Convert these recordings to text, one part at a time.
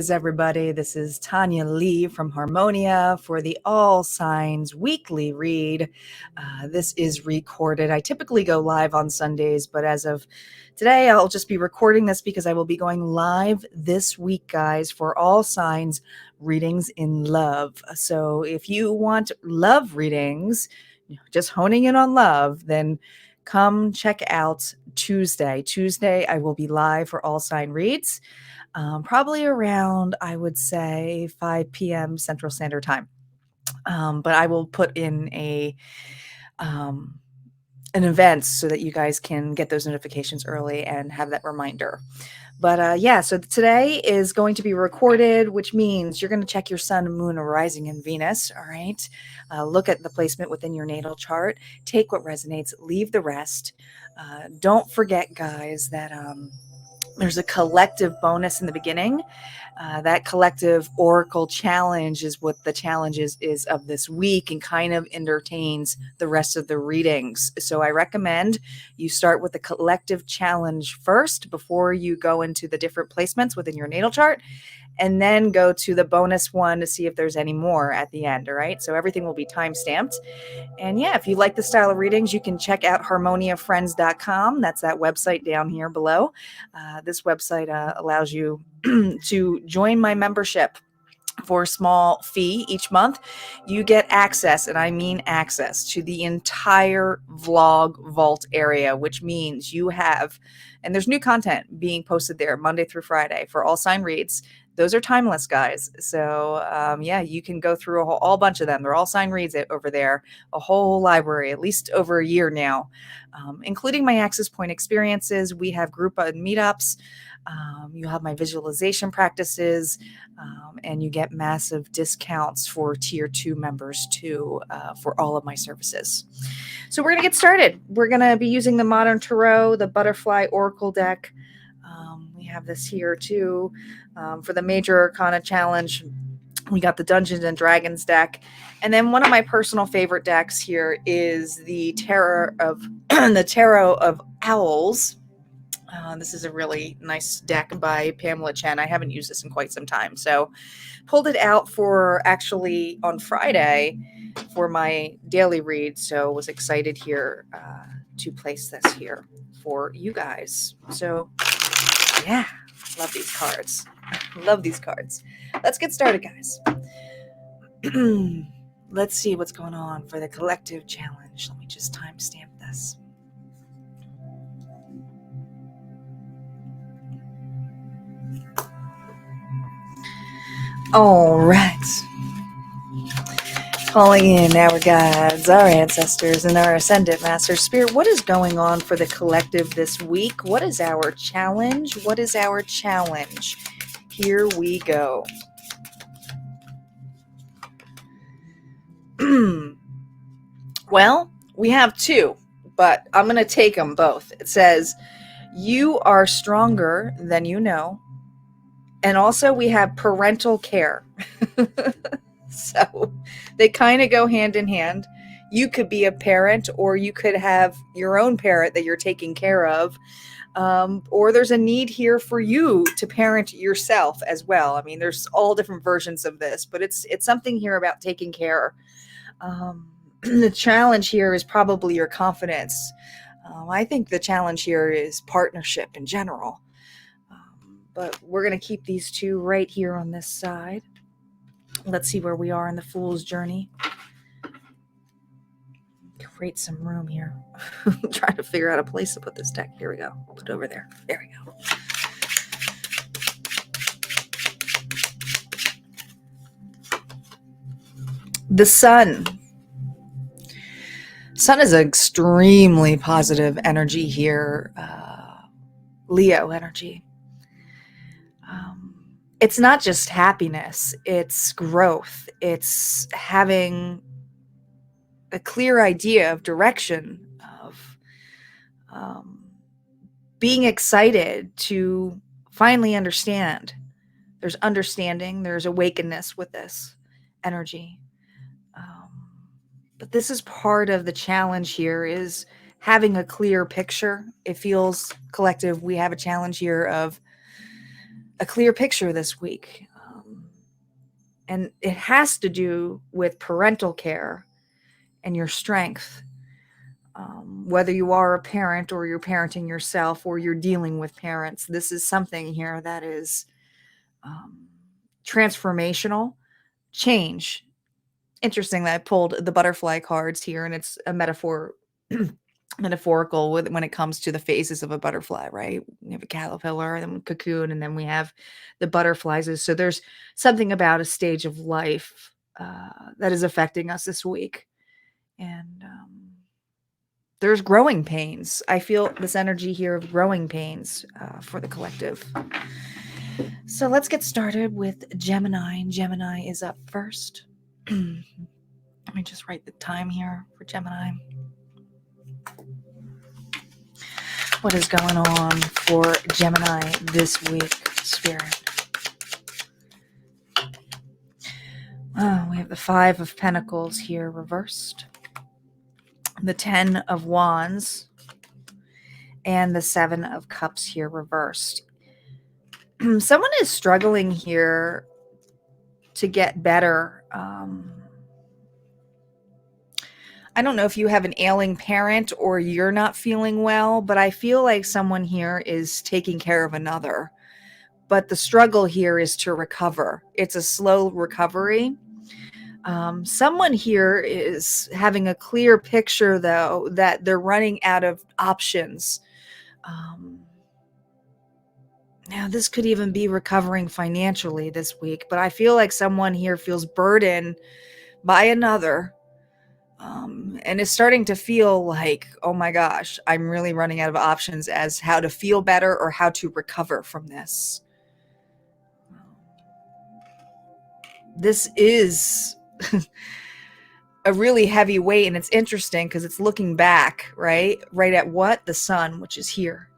Greetings, everybody. This is Tanya Lee from Harmonia for the All Signs Weekly Read. This is recorded. I typically go live on Sundays, but as of today, I'll just be recording this because I will be going live this week, guys, for All Signs readings in love. So if you want love readings, just honing in on love, then come check out Tuesday. Tuesday, I will be live for All Sign Reads. Probably around, I would say, 5 p.m. Central Standard Time. But I will put in an event so that you guys can get those notifications early and have that reminder. But yeah, so today is going to be recorded, which means you're going to check your sun, moon, rising, and Venus. All right. Look at the placement within your natal chart. Take what resonates, leave the rest. Don't forget, guys, that there's a collective bonus in the beginning. That collective oracle challenge is what the challenge is of this week and kind of entertains the rest of the readings. So I recommend you start with the collective challenge first before you go into the different placements within your natal chart, and then go to the bonus one to see if there's any more at the end. All right. So everything will be time stamped. And yeah, if you like the style of readings, you can check out harmoniafriends.com. That's that website down here below. This website allows you to join my membership for a small fee each month. You get access, and I mean access, to the entire vlog vault area, which means you have, and there's new content being posted there Monday through Friday for All Sign Reads. Those are timeless, guys. So yeah, you can go through a whole bunch of them. They're All Sign Reads over there, a whole library, at least over a year now, including my Access Point experiences. We have group meetups. You have my visualization practices, and you get massive discounts for tier 2 members too, for all of my services. So we're going to get started. We're going to be using the Modern Tarot, the Butterfly Oracle deck. We have this here too. For the Major Arcana Challenge, we got the Dungeons and Dragons deck. And then one of my personal favorite decks here is the Tarot of the Tarot of Owls. This is a really nice deck by Pamela Chen. I haven't used this in quite some time. So pulled it out for actually on Friday for my daily read. So was excited here to place this here for you guys. So yeah, love these cards. Love these cards. Let's get started, guys. Let's see what's going on for the collective challenge. Let me just timestamp this. All right. Calling in our guides, our ancestors, and our ascendant master spirit. What is going on for the collective this week? What is our challenge? What is our challenge? Here we go. Well, we have two, but I'm going to take them both. It says, you are stronger than you know. And also we have parental care. So they kind of go hand in hand. You could be a parent, or you could have your own parent that you're taking care of. Or there's a need here for you to parent yourself as well. I mean, there's all different versions of this, but it's something here about taking care. The challenge here is probably your confidence. I think the challenge here is partnership in general. But we're going to keep these two right here on this side. Let's see where we are in the Fool's Journey. Create some room here. Trying to figure out a place to put this deck. Here we go. Put it over there. There we go. The Sun. Sun is an extremely positive energy here. Leo energy. It's not just happiness, it's growth. It's having a clear idea of direction, of being excited to finally understand. There's understanding, there's awakeness with this energy. But this is part of the challenge here, is having a clear picture. It feels collective. We have a challenge here of a clear picture this week. And it has to do with parental care and your strength. Whether you are a parent or you're parenting yourself or you're dealing with parents, this is something here that is transformational change. Interesting that I pulled the butterfly cards here, and it's a metaphorical when it comes to the phases of a butterfly, right? We have a caterpillar and then a cocoon, and then we have the butterflies. So there's something about a stage of life that is affecting us this week. And there's growing pains. I feel this energy here of growing pains for the collective. So let's get started with Gemini. Gemini is up first. Let me just write the time here for Gemini. What is going on for Gemini this week, Spirit? Oh, we have the Five of Pentacles here reversed, the Ten of Wands, and the Seven of Cups here reversed. Someone is struggling here to get better. I don't know if you have an ailing parent or you're not feeling well, but I feel like someone here is taking care of another. But the struggle here is to recover. It's a slow recovery. Someone here is having a clear picture, though, that they're running out of options. Now, this could even be recovering financially this week, but I feel like someone here feels burdened by another. And it's starting to feel like, oh my gosh, I'm really running out of options as how to feel better or how to recover from this. This is a really heavy weight, and it's interesting because it's looking back, right at what? The sun, which is here,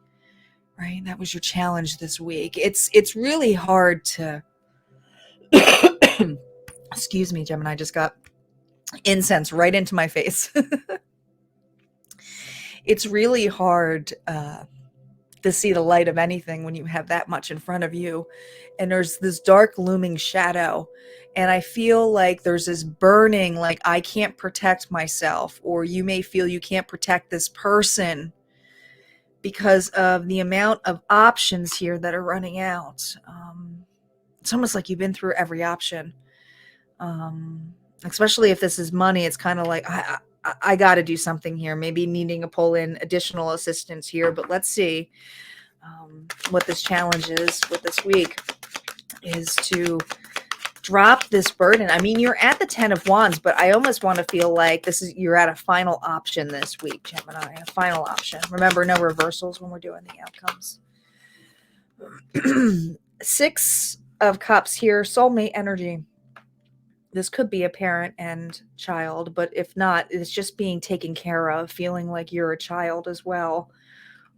right? That was your challenge this week. It's really hard to, excuse me, Gemini, I just got incense right into my face. It's really hard to see the light of anything when you have that much in front of you, and there's this dark looming shadow, and I feel like there's this burning, like I can't protect myself, or you may feel you can't protect this person because of the amount of options here that are running out. It's almost like you've been through every option. Especially if this is money, it's kind of like I got to do something here, maybe needing to pull in additional assistance here. But let's see what this challenge is with this week is to drop this burden. I mean, you're at the Ten of Wands, but I almost want to feel like you're at a final option this week, Gemini, a final option. Remember, no reversals when we're doing the outcomes. Six of Cups here, soulmate energy. This could be a parent and child, but if not, it's just being taken care of, feeling like you're a child as well.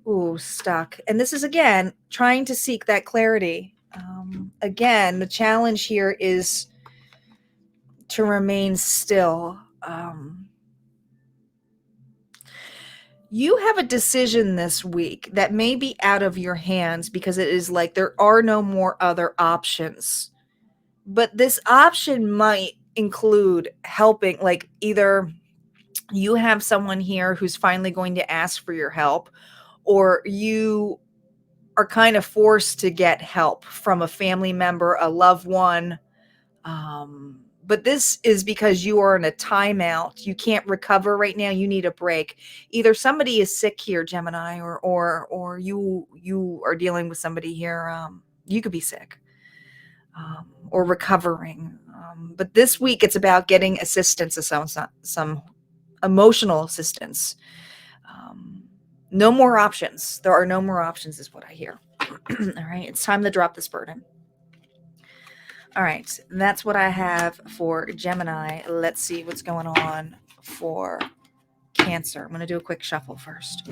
Ooh, stuck. And this is, again, trying to seek that clarity. Again, the challenge here is to remain still. You have a decision this week that may be out of your hands because it is like there are no more other options. But this option might include helping, like either you have someone here who's finally going to ask for your help, or you are kind of forced to get help from a family member, a loved one. But this is because you are in a timeout. You can't recover right now. You need a break. Either somebody is sick here, Gemini, or you are dealing with somebody here. You could be sick. Or recovering. But this week it's about getting assistance, some emotional assistance. No more options. There are no more options is what I hear. All right, it's time to drop this burden. All right, that's what I have for Gemini. Let's see what's going on for Cancer. I'm going to do a quick shuffle first.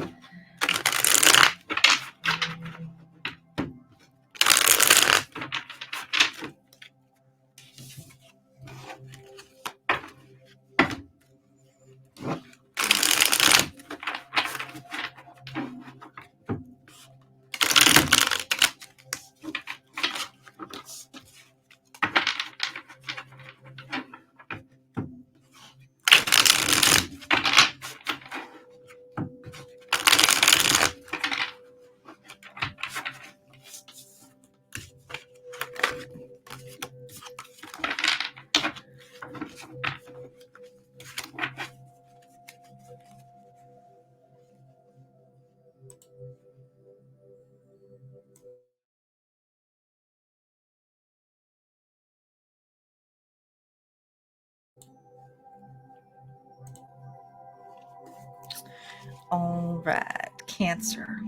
All right, Cancer.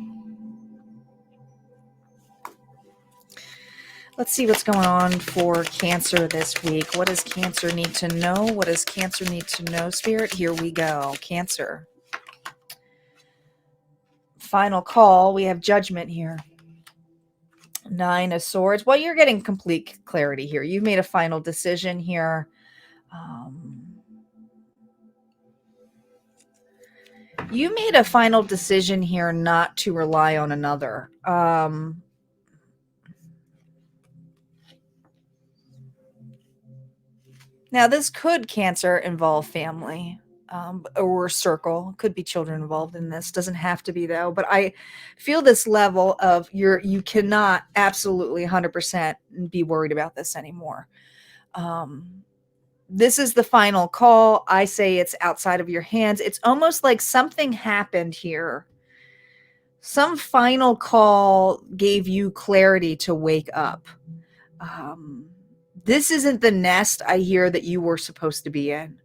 Let's see what's going on for Cancer this week. What does Cancer need to know? What does Cancer need to know, Spirit? Here we go. Cancer. Final call. We have Judgment here. 9 of Swords. Well, you're getting complete clarity here. You've made a final decision here. You made a final decision here not to rely on another. Now, this could, Cancer, involve family or circle. Could be children involved in this. Doesn't have to be, though. But I feel this level of you cannot absolutely 100% be worried about this anymore. This is the final call. I say it's outside of your hands. It's almost like something happened here. Some final call gave you clarity to wake up. This isn't the nest I hear that you were supposed to be in.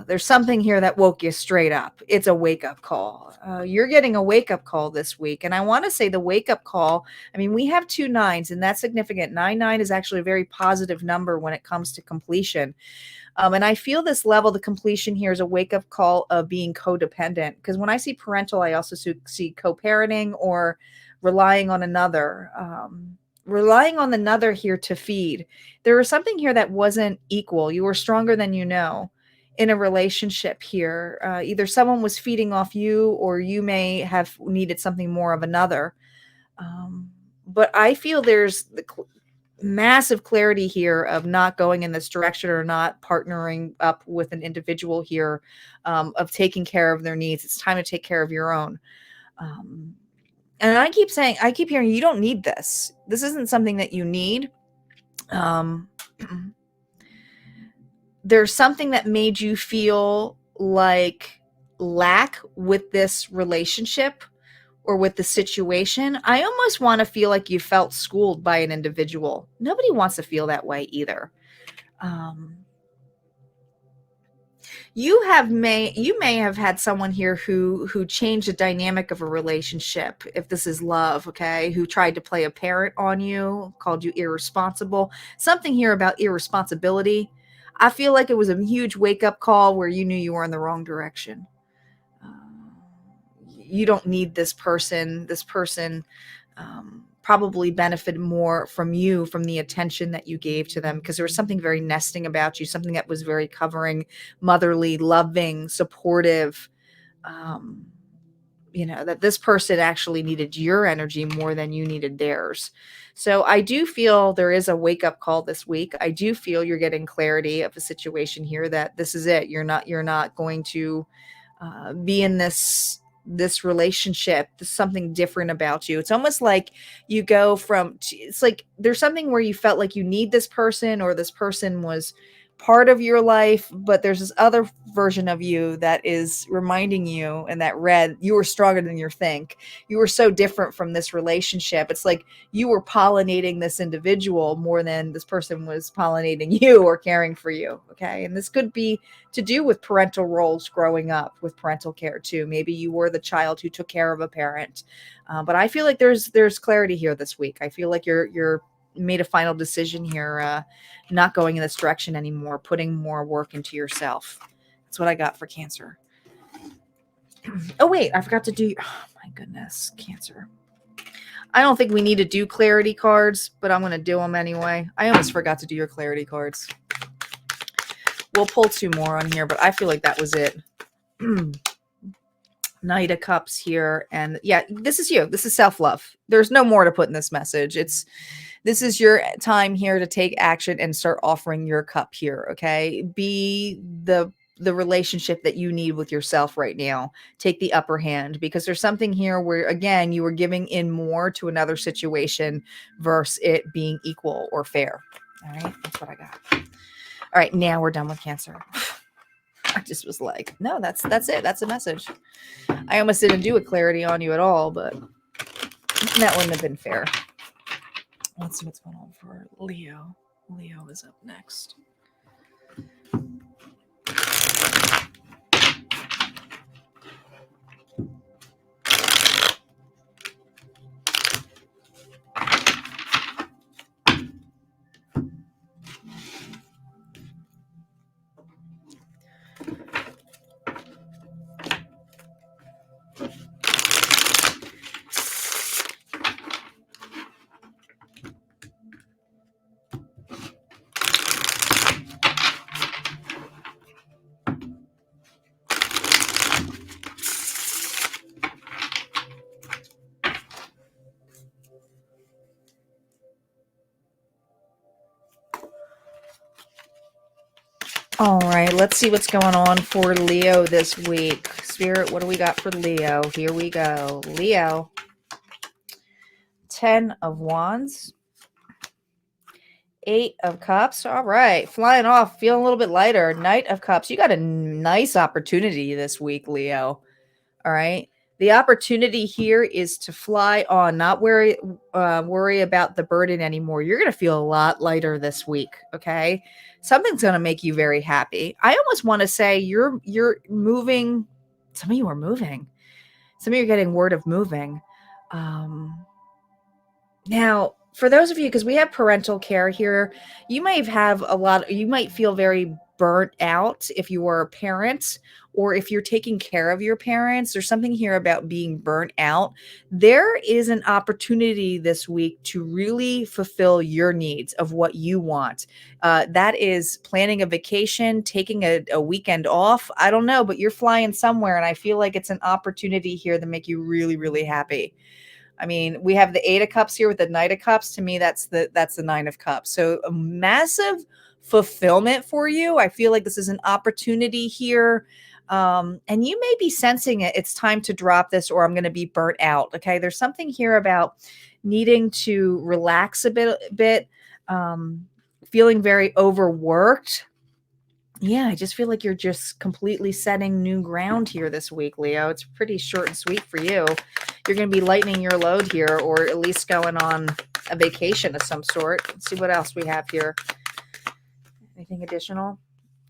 There's something here that woke you straight up. It's a wake-up call. You're getting a wake-up call this week. And I want to say the wake-up call, I mean, we have 2 9s, and that's significant. 9 is actually a very positive number when it comes to completion. And I feel this level, the completion here is a wake-up call of being codependent. Because when I see parental, I also see co-parenting or relying on another. Relying on another here to feed. There was something here that wasn't equal. You were stronger than you know in a relationship here. Either someone was feeding off you or you may have needed something more of another. But I feel there's the massive clarity here of not going in this direction or not partnering up with an individual here, of taking care of their needs. It's time to take care of your own. And I keep hearing you don't need this. This isn't something that you need. There's something that made you feel like lack with this relationship or with the situation. I almost want to feel like you felt schooled by an individual. Nobody wants to feel that way either. You may have had someone here who changed the dynamic of a relationship, if this is love, okay, who tried to play a parent on you, called you irresponsible. Something here about irresponsibility. I feel like it was a huge wake-up call where you knew you were in the wrong direction. You don't need this person. This person probably benefited more from you, from the attention that you gave to them, because there was something very nesting about you, something that was very covering, motherly, loving, supportive. That this person actually needed your energy more than you needed theirs. So I do feel there is a wake-up call this week. I do feel you're getting clarity of a situation here, that this is it. You're not going to be in this relationship. There's something different about you. It's almost like you go from, it's like there's something where you felt like you need this person, or this person was part of your life, but there's this other version of you that is reminding you, and that read, you were stronger than you think. You were so different from this relationship. It's like you were pollinating this individual more than this person was pollinating you or caring for you. Okay. And this could be to do with parental roles growing up, with parental care too. Maybe you were the child who took care of a parent. But I feel like there's clarity here this week. I feel like you're made a final decision here, not going in this direction anymore, putting more work into yourself. That's what I got for Cancer. Oh, wait, I forgot to do, oh my goodness, Cancer. I don't think we need to do clarity cards, but I'm going to do them anyway. I almost forgot to do your clarity cards. We'll pull 2 more on here, but I feel like that was it. Knight of Cups here. And yeah, this is you. This is self-love. There's no more to put in this message. This is your time here to take action and start offering your cup here. Okay. Be the relationship that you need with yourself right now. Take the upper hand, because there's something here where, again, you were giving in more to another situation versus it being equal or fair. All right. That's what I got. All right. Now we're done with Cancer. I just was like, no, that's it. That's a message. I almost didn't do a clarity on you at all, but that wouldn't have been fair. Let's see what's going on for Leo. Leo is up next. All right, let's see what's going on for Leo this week. Spirit, what do we got for Leo? Here we go. Leo, 10 of Wands, 8 of Cups. All right, flying off, feeling a little bit lighter. Knight of Cups. You got a nice opportunity this week, Leo. All right. The opportunity here is to fly on, not worry about the burden anymore. You're going to feel a lot lighter this week. Okay. Something's going to make you very happy. I almost want to say you're moving. Some of you are moving. Some of you are getting word of moving. Now, for those of you, because we have parental care here, you might have you might feel very burnt out if you are a parent or if you're taking care of your parents. There's something here about being burnt out. There is an opportunity this week to really fulfill your needs of what you want. That is planning a vacation, taking a weekend off. I don't know, but you're flying somewhere, and I feel like it's an opportunity here to make you really, really happy. I mean, we have the 8 of Cups here with the Knight of Cups. To me, that's the 9 of Cups. So a massive fulfillment for you. I feel like this is an opportunity here. And you may be sensing it. It's time to drop this or I'm going to be burnt out. Okay. There's something here about needing to relax a bit, feeling very overworked. Yeah, I just feel like you're just completely setting new ground here this week, Leo. It's pretty short and sweet for you. You're going to be lightening your load here, or at least going on a vacation of some sort. Let's see what else we have here. Anything additional?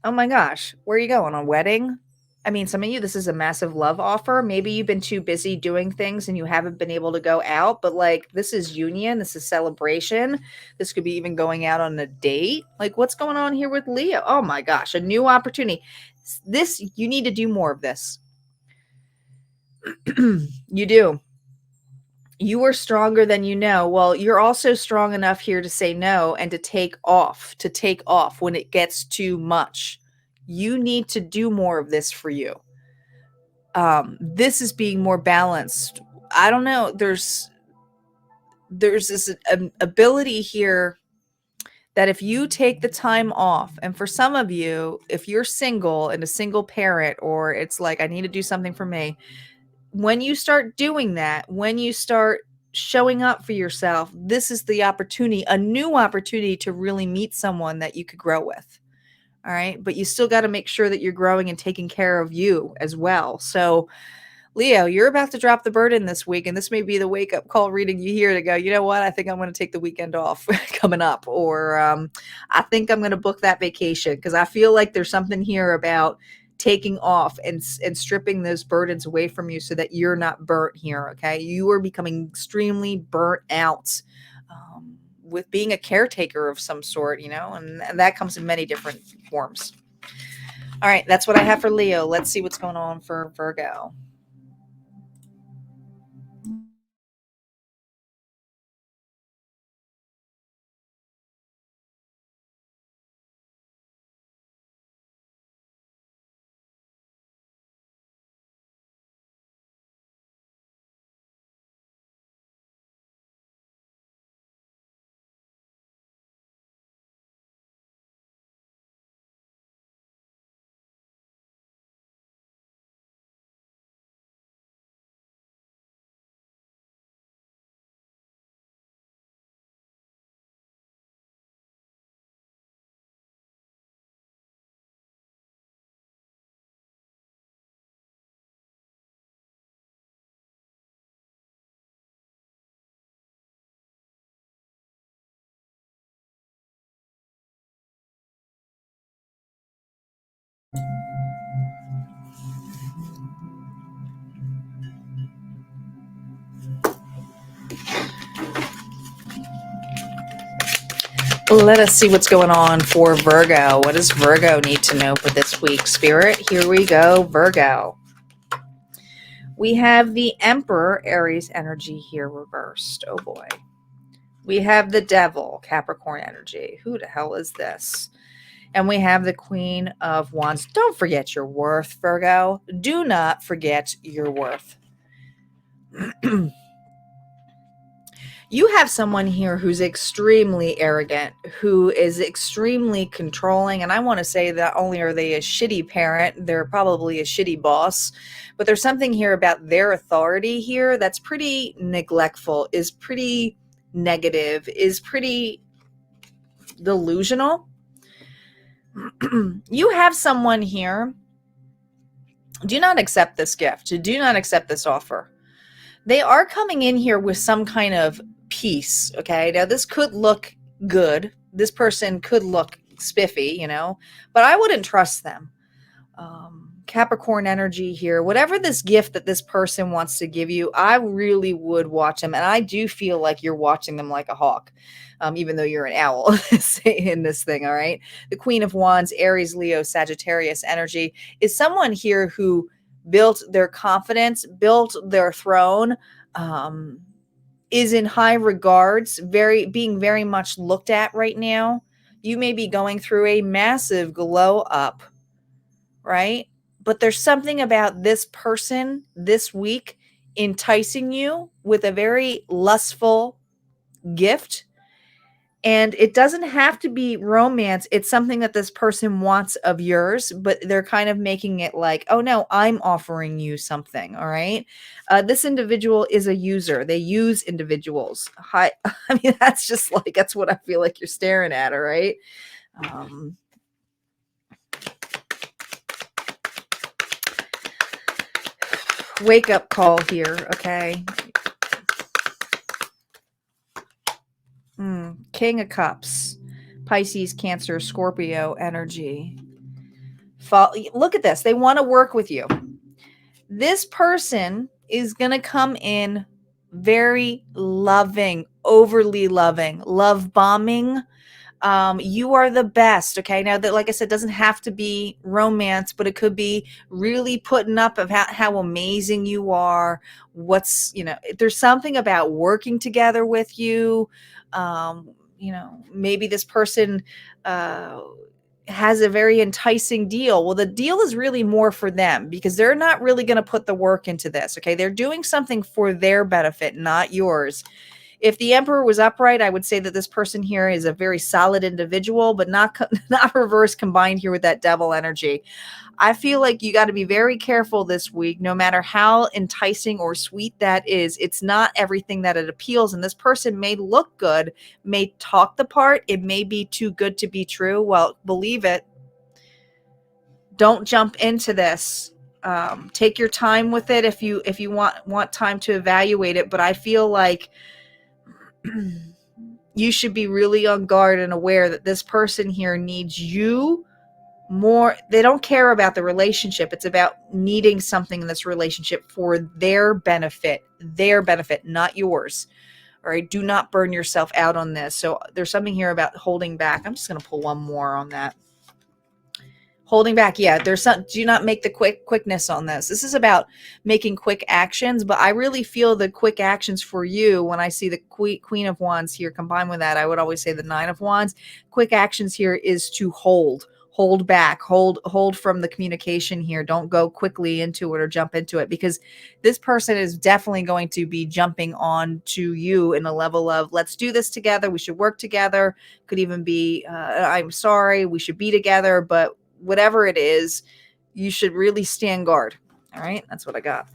Oh my gosh, where are you going? On a wedding? I mean, some of you, this is a massive love offer. Maybe you've been too busy doing things and you haven't been able to go out, but like this is union, this is celebration. This could be even going out on a date. Like what's going on here with Leo? Oh my gosh, a new opportunity. This, you need to do more of this. You do. You are stronger than you know. Well, you're also strong enough here to say no and to take off when it gets too much. You need to do more of this for you. This is being more balanced. I don't know. There's this ability here that if you take the time off, and for some of you, if you're single and a single parent, or it's like, I need to do something for me, when you start doing that, when you start showing up for yourself, this is the opportunity, a new opportunity to really meet someone that you could grow with. All right. But you still got to make sure that you're growing and taking care of you as well. So, Leo, you're about to drop the burden this week, and this may be the wake up call reading you here to go, you know what? I think I'm going to take the weekend off coming up, or I think I'm going to book that vacation, because I feel like there's something here about taking off and stripping those burdens away from you so that you're not burnt here. Okay. You are becoming extremely burnt out with being a caretaker of some sort, and that comes in many different forms. All right. That's what I have for Leo. Let's see what's going on for Virgo. Let us see what's going on for Virgo. What does Virgo need to know for this week, Spirit? Here we go, Virgo. We have the Emperor, Aries energy here reversed. Oh boy. We have the Devil, Capricorn energy. Who the hell is this? And we have the Queen of Wands. Don't forget your worth, Virgo. Do not forget your worth. You have someone here who's extremely arrogant, who is extremely controlling. And I want to say that not only are they a shitty parent, they're probably a shitty boss, but there's something here about their authority here that's pretty neglectful, is pretty negative, is pretty delusional. You have someone here. Do not accept this gift. Do not accept this offer. They are coming in here with some kind of peace. Okay. Now, this could look good. This person could look spiffy, but I wouldn't trust them. Capricorn energy here. Whatever this gift that this person wants to give you, I really would watch them. And I do feel like you're watching them like a hawk, even though you're an owl in this thing. All right. The Queen of Wands, Aries, Leo, Sagittarius energy is someone here who built their confidence, built their throne, is in high regards, being very much looked at right now. You may be going through a massive glow up, right? But there's something about this person this week enticing you with a very lustful gift. And it doesn't have to be romance. It's something that this person wants of yours, but they're kind of making it like, oh no, I'm offering you something. All right. This individual is a user. They use individuals. I mean, that's what I feel like you're staring at. All right. Wake up call here. Okay. King of Cups, Pisces, Cancer, Scorpio energy. Look at this. They want to work with you. This person is going to come in very loving, overly loving, love bombing. You are the best. Okay. Now that, like I said, doesn't have to be romance, but it could be really putting up of how amazing you are. There's something about working together with you. Maybe this person, has a very enticing deal. Well, the deal is really more for them because they're not really going to put the work into this. Okay. They're doing something for their benefit, not yours. If the Emperor was upright, I would say that this person here is a very solid individual, but not reverse combined here with that devil energy. I feel like you got to be very careful this week, no matter how enticing or sweet that is. It's not everything that it appeals. And this person may look good, may talk the part. It may be too good to be true. Well, believe it. Don't jump into this. Take your time with it if you want time to evaluate it. But I feel like you should be really on guard and aware that this person here needs you more. They don't care about the relationship. It's about needing something in this relationship for their benefit, not yours. All right. Do not burn yourself out on this. So there's something here about holding back. I'm just going to pull one more on that. Holding back. Yeah, do not make the quickness on this. This is about making quick actions, but I really feel the quick actions for you when I see the Queen of Wands here combined with that. I would always say the Nine of Wands. Quick actions here is to hold back, hold from the communication here. Don't go quickly into it or jump into it, because this person is definitely going to be jumping on to you in a level of, let's do this together. We should work together. Could even be, I'm sorry, we should be together, but whatever it is, you should really stand guard. All right. That's what I got.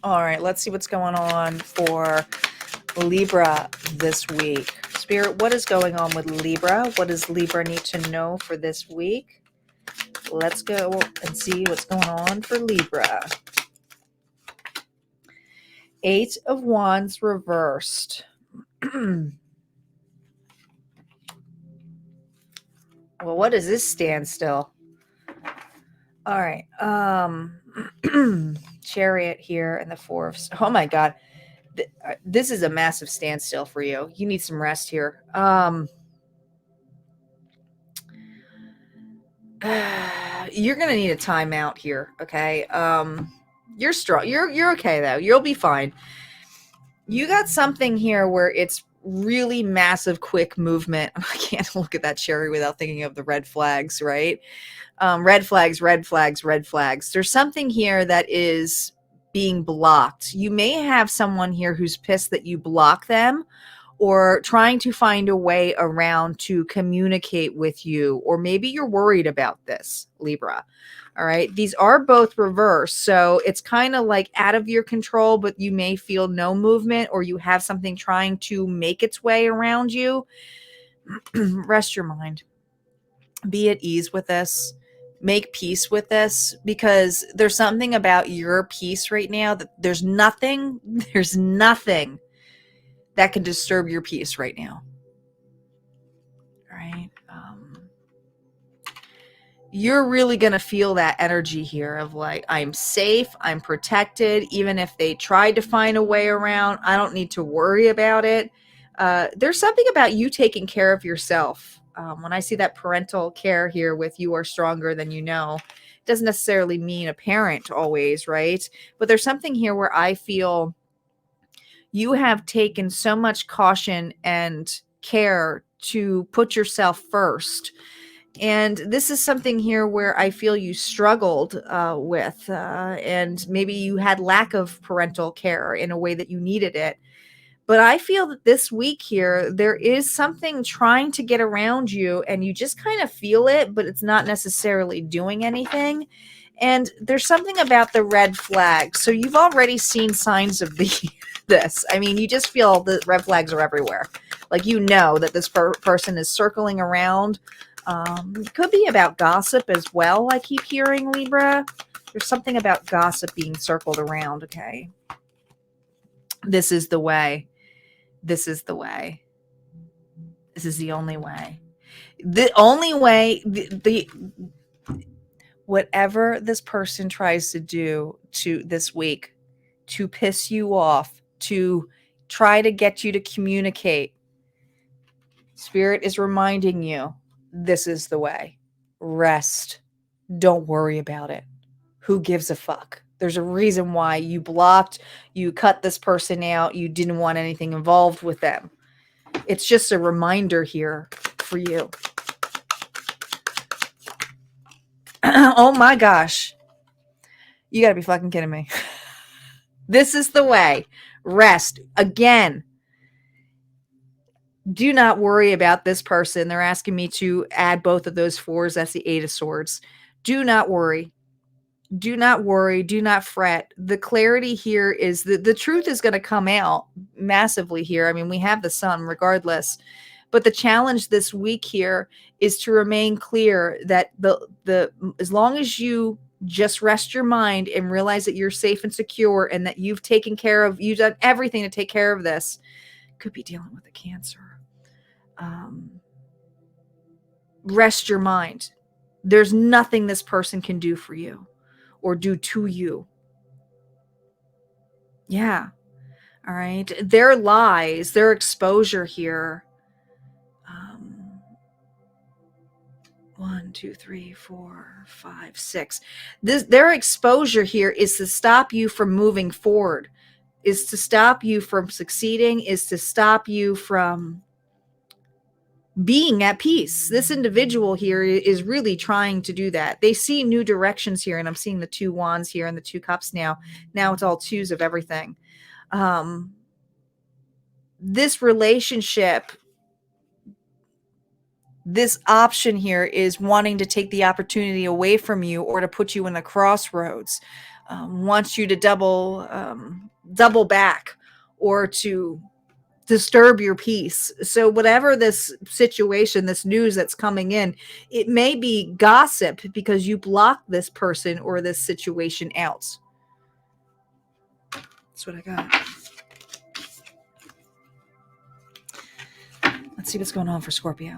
All right, let's see what's going on for Libra this week. Spirit, what is going on with Libra? What does Libra need to know for this week? Let's go and see what's going on for Libra. 8 of Wands reversed. Well, what is this standstill? All right. Chariot here and the 4 of... Oh my God. This is a massive standstill for you. You need some rest here. You're gonna need a timeout here, okay? You're strong. You're okay though. You'll be fine. You got something here where it's really massive, quick movement. I can't look at that chariot without thinking of the red flags, right? Red flags, red flags, red flags. There's something here that is being blocked. You may have someone here who's pissed that you block them, or trying to find a way around to communicate with you, or maybe you're worried about this, Libra. All right. These are both reversed. So it's kind of like out of your control, but you may feel no movement, or you have something trying to make its way around you. Rest your mind. Be at ease with this. Make peace with this, because there's something about your peace right now that there's nothing that can disturb your peace right now. All right. You're really going to feel that energy here of like, I'm safe, I'm protected. Even if they tried to find a way around, I don't need to worry about it. There's something about you taking care of yourself. When I see that parental care here with you are stronger than you know, it doesn't necessarily mean a parent always, right? But there's something here where I feel you have taken so much caution and care to put yourself first. And this is something here where I feel you struggled with, and maybe you had lack of parental care in a way that you needed it. But I feel that this week here, there is something trying to get around you, and you just kind of feel it, but it's not necessarily doing anything. And there's something about the red flag. So you've already seen signs of this. I mean, you just feel the red flags are everywhere. Like, you know that this person is circling around. It could be about gossip as well. I keep hearing, Libra. There's something about gossip being circled around. Okay. This is the way. This is the way. This is the only way. The only way, whatever this person tries to do to this week, to piss you off, to try to get you to communicate, Spirit is reminding you, this is the way. Rest. Don't worry about it. Who gives a fuck? There's a reason why you blocked, you cut this person out, you didn't want anything involved with them. It's just a reminder here for you. Oh my gosh. You gotta be fucking kidding me. This is the way. Rest. Again, do not worry about this person. They're asking me to add both of those 4s. That's the 8 of Swords. Do not worry. Do not worry. Do not fret. The clarity here is that the truth is going to come out massively here. I mean, we have the sun regardless. But the challenge this week here is to remain clear that as long as you just rest your mind and realize that you're safe and secure, and that you've done everything to take care of this. Could be dealing with a cancer. Rest your mind. There's nothing this person can do for you or do to you. Yeah. All right. Their lies, their exposure here. 1, 2, 3, 4, 5, 6. Their exposure here is to stop you from moving forward, is to stop you from succeeding, is to stop you from being at peace. This individual here is really trying to do that. They see new directions here, and I'm seeing the 2 wands here and the 2 cups now. Now it's all 2s of everything. This relationship, this option here is wanting to take the opportunity away from you or to put you in a crossroads. wants you to double back or to disturb your peace. So whatever this situation, this news that's coming in, it may be gossip because you blocked this person or this situation out. That's what I got. Let's see what's going on for Scorpio.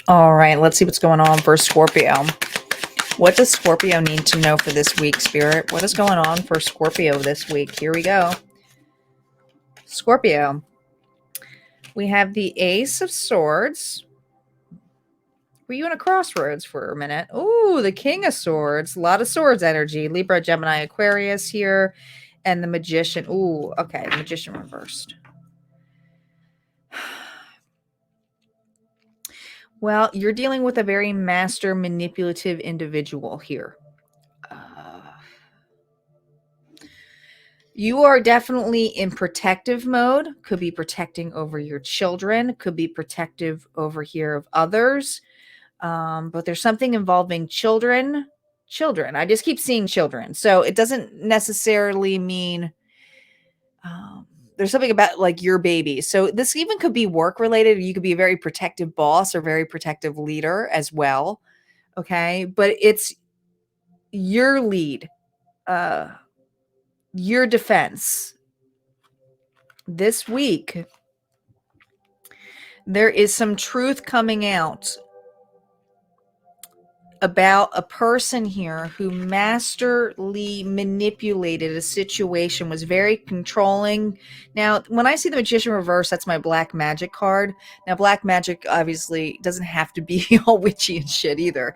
All right, let's see what's going on for Scorpio. What does Scorpio need to know for this week, Spirit? What is going on for Scorpio this week? Here we go. Scorpio. We have the Ace of Swords. Were you in a crossroads for a minute? Ooh, the King of Swords. A lot of swords energy. Libra, Gemini, Aquarius here. And the Magician. Ooh, okay. Magician reversed. Well, you're dealing with a very master manipulative individual here. You are definitely in protective mode. Could be protecting over your children. Could be protective over here of others. But there's something involving children. I just keep seeing children. So it doesn't necessarily mean there's something about like your baby. So this even could be work related. You could be a very protective boss or very protective leader as well. Okay. But it's your lead, your defense. This week, there is some truth coming out about a person here who masterly manipulated a situation, was very controlling. Now, when I see the Magician reverse, that's my black magic card. Now, black magic obviously doesn't have to be all witchy and shit either.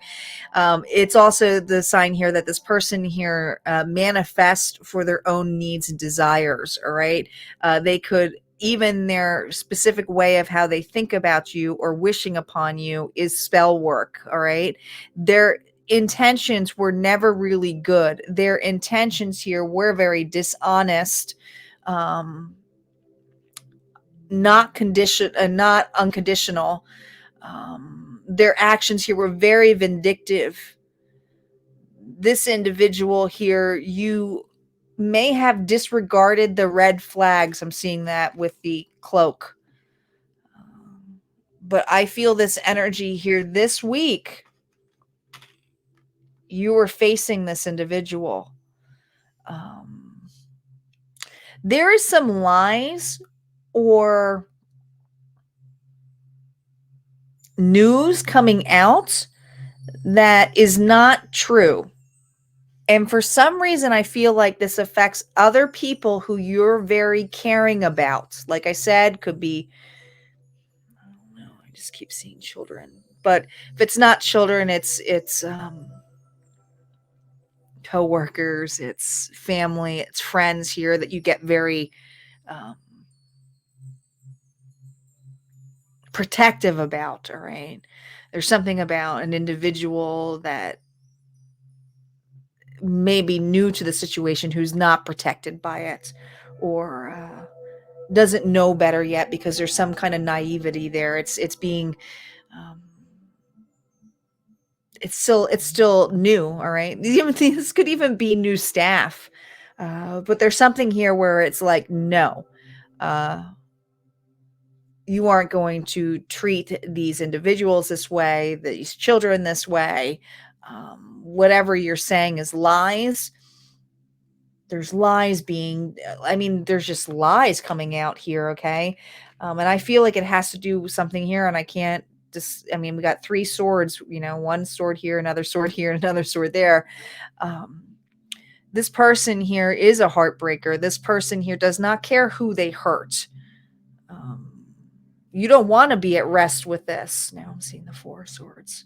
It's also the sign here that this person here manifests for their own needs and desires, all right? They could, even their specific way of how they think about you or wishing upon you is spell work, all right? Their intentions were never really good. Their intentions here were very dishonest, not unconditional. Their actions here were very vindictive. This individual here, you may have disregarded the red flags. I'm seeing that with the cloak. But I feel this energy here this week. You were facing this individual. There is some lies or news coming out that is not true. And for some reason, I feel like this affects other people who you're very caring about. Like I said, could be, I don't know, I just keep seeing children. But if it's not children, it's co-workers, it's family, it's friends here that you get very protective about, all right? There's something about an individual that may be new to the situation who's not protected by it or doesn't know better yet because there's some kind of naivety there. It's being it's still new, all right? This could even be new staff. But there's something here where it's like, no, you aren't going to treat these individuals this way, these children this way. Whatever you're saying is lies. There's lies being, there's just lies coming out here. Okay. And I feel like it has to do with something here, and I can't just, we got 3 swords, one sword here, another sword here, another sword there. This person here is a heartbreaker. This person here does not care who they hurt. You don't want to be at rest with this. Now I'm seeing the 4 swords.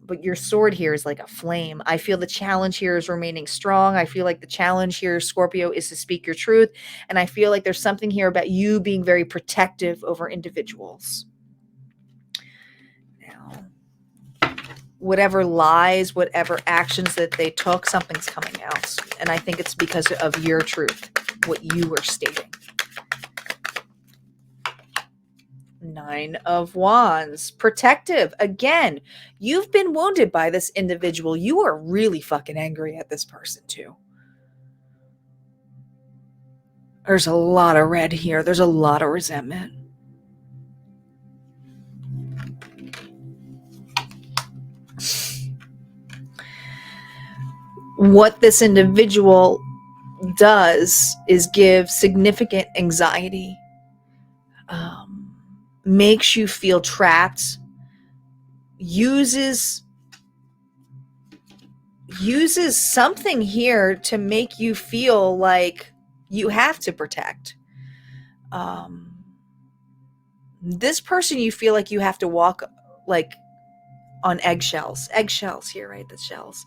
But your sword here is like a flame. I feel the challenge here is remaining strong. I feel like the challenge here, Scorpio, is to speak your truth. And I feel like there's something here about you being very protective over individuals. Now, whatever lies, whatever actions that they took, something's coming out. And I think it's because of your truth, what you were stating. 9 of Wands, protective. Again, you've been wounded by this individual. You are really fucking angry at this person too. There's a lot of red here. There's a lot of resentment. What this individual does is give significant anxiety. Makes you feel trapped, uses something here to make you feel like you have to protect. This person, you feel like you have to walk like on eggshells here, right? The shells.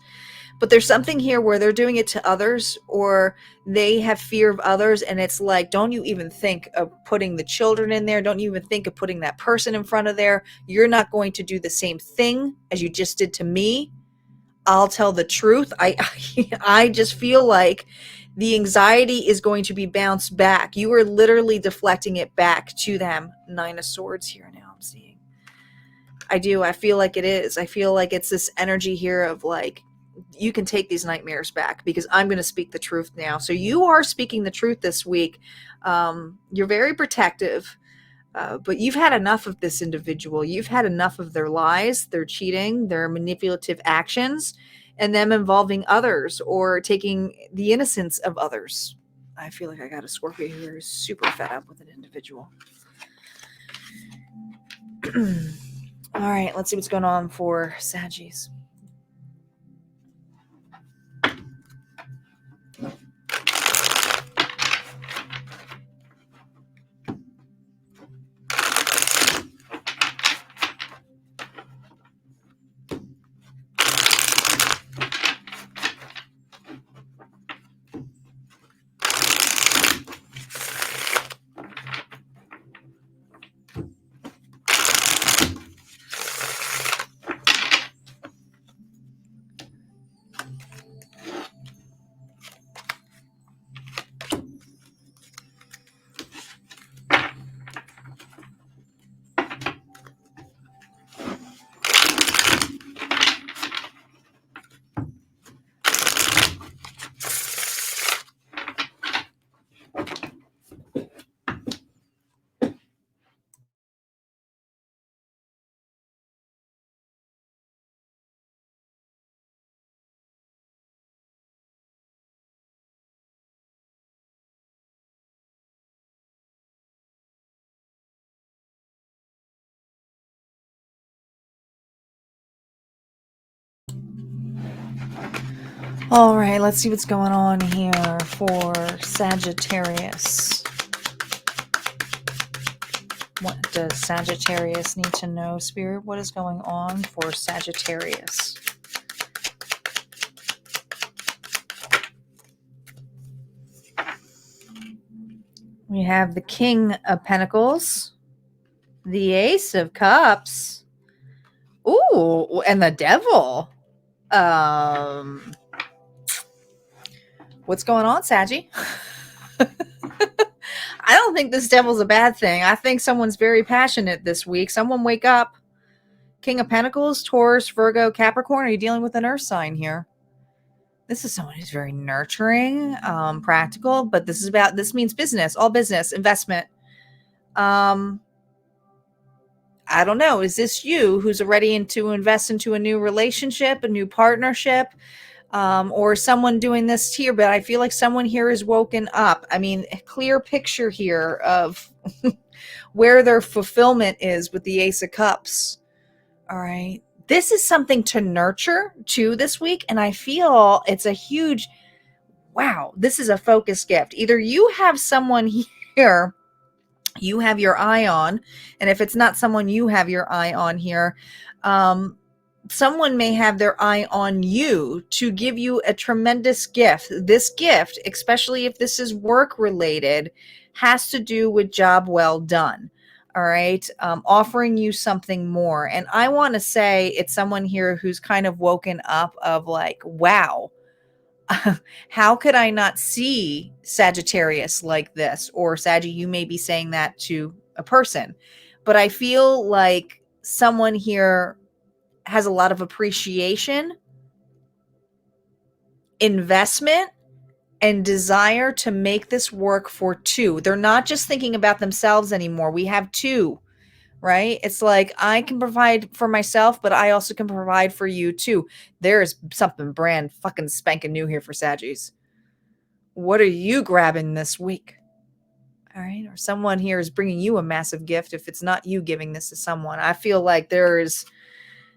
But there's something here where they're doing it to others, or they have fear of others. And it's like, don't you even think of putting the children in there. Don't you even think of putting that person in front of there. You're not going to do the same thing as you just did to me. I'll tell the truth. I just feel like the anxiety is going to be bounced back. You are literally deflecting it back to them. 9 of Swords here now I'm seeing. I do. I feel like it is. I feel like it's this energy here of like, you can take these nightmares back because I'm going to speak the truth now. So you are speaking the truth this week. You're very protective, but you've had enough of this individual. You've had enough of their lies, their cheating, their manipulative actions, and them involving others or taking the innocence of others. I feel like I got a Scorpio who is super fed up with an individual. All right, let's see what's going on for Saggies. All right, let's see what's going on here for Sagittarius. What does Sagittarius need to know, Spirit? What is going on for Sagittarius? We have the King of Pentacles, the Ace of Cups, ooh, and the Devil. What's going on, Saggy? I don't think this devil's a bad thing. I think someone's very passionate this week. Someone wake up. King of Pentacles, Taurus, Virgo, Capricorn. Are you dealing with an earth sign here? This is someone who's very nurturing, practical, but this means business, all business, investment. I don't know. Is this you who's ready to invest into a new relationship, a new partnership, or someone doing this here? But I feel like someone here is woken up. I mean, a clear picture here of where their fulfillment is with the Ace of Cups. All right. This is something to nurture too this week. And I feel it's a huge, wow, this is a focus gift. Either you have someone here you have your eye on, and if it's not someone you have your eye on here, someone may have their eye on you to give you a tremendous gift. This gift, especially if this is work related, has to do with job well done. All right. Offering you something more. And I want to say it's someone here who's kind of woken up of like, wow, how could I not see Sagittarius like this? Or Saggy, you may be saying that to a person, but I feel like someone here has a lot of appreciation, investment, and desire to make this work for two. They're not just thinking about themselves anymore. We have two, right? It's like I can provide for myself, but I also can provide for you too. There is something brand fucking spanking new here for Saggies. What are you grabbing this week? All right. Or someone here is bringing you a massive gift if it's not you giving this to someone. I feel like there is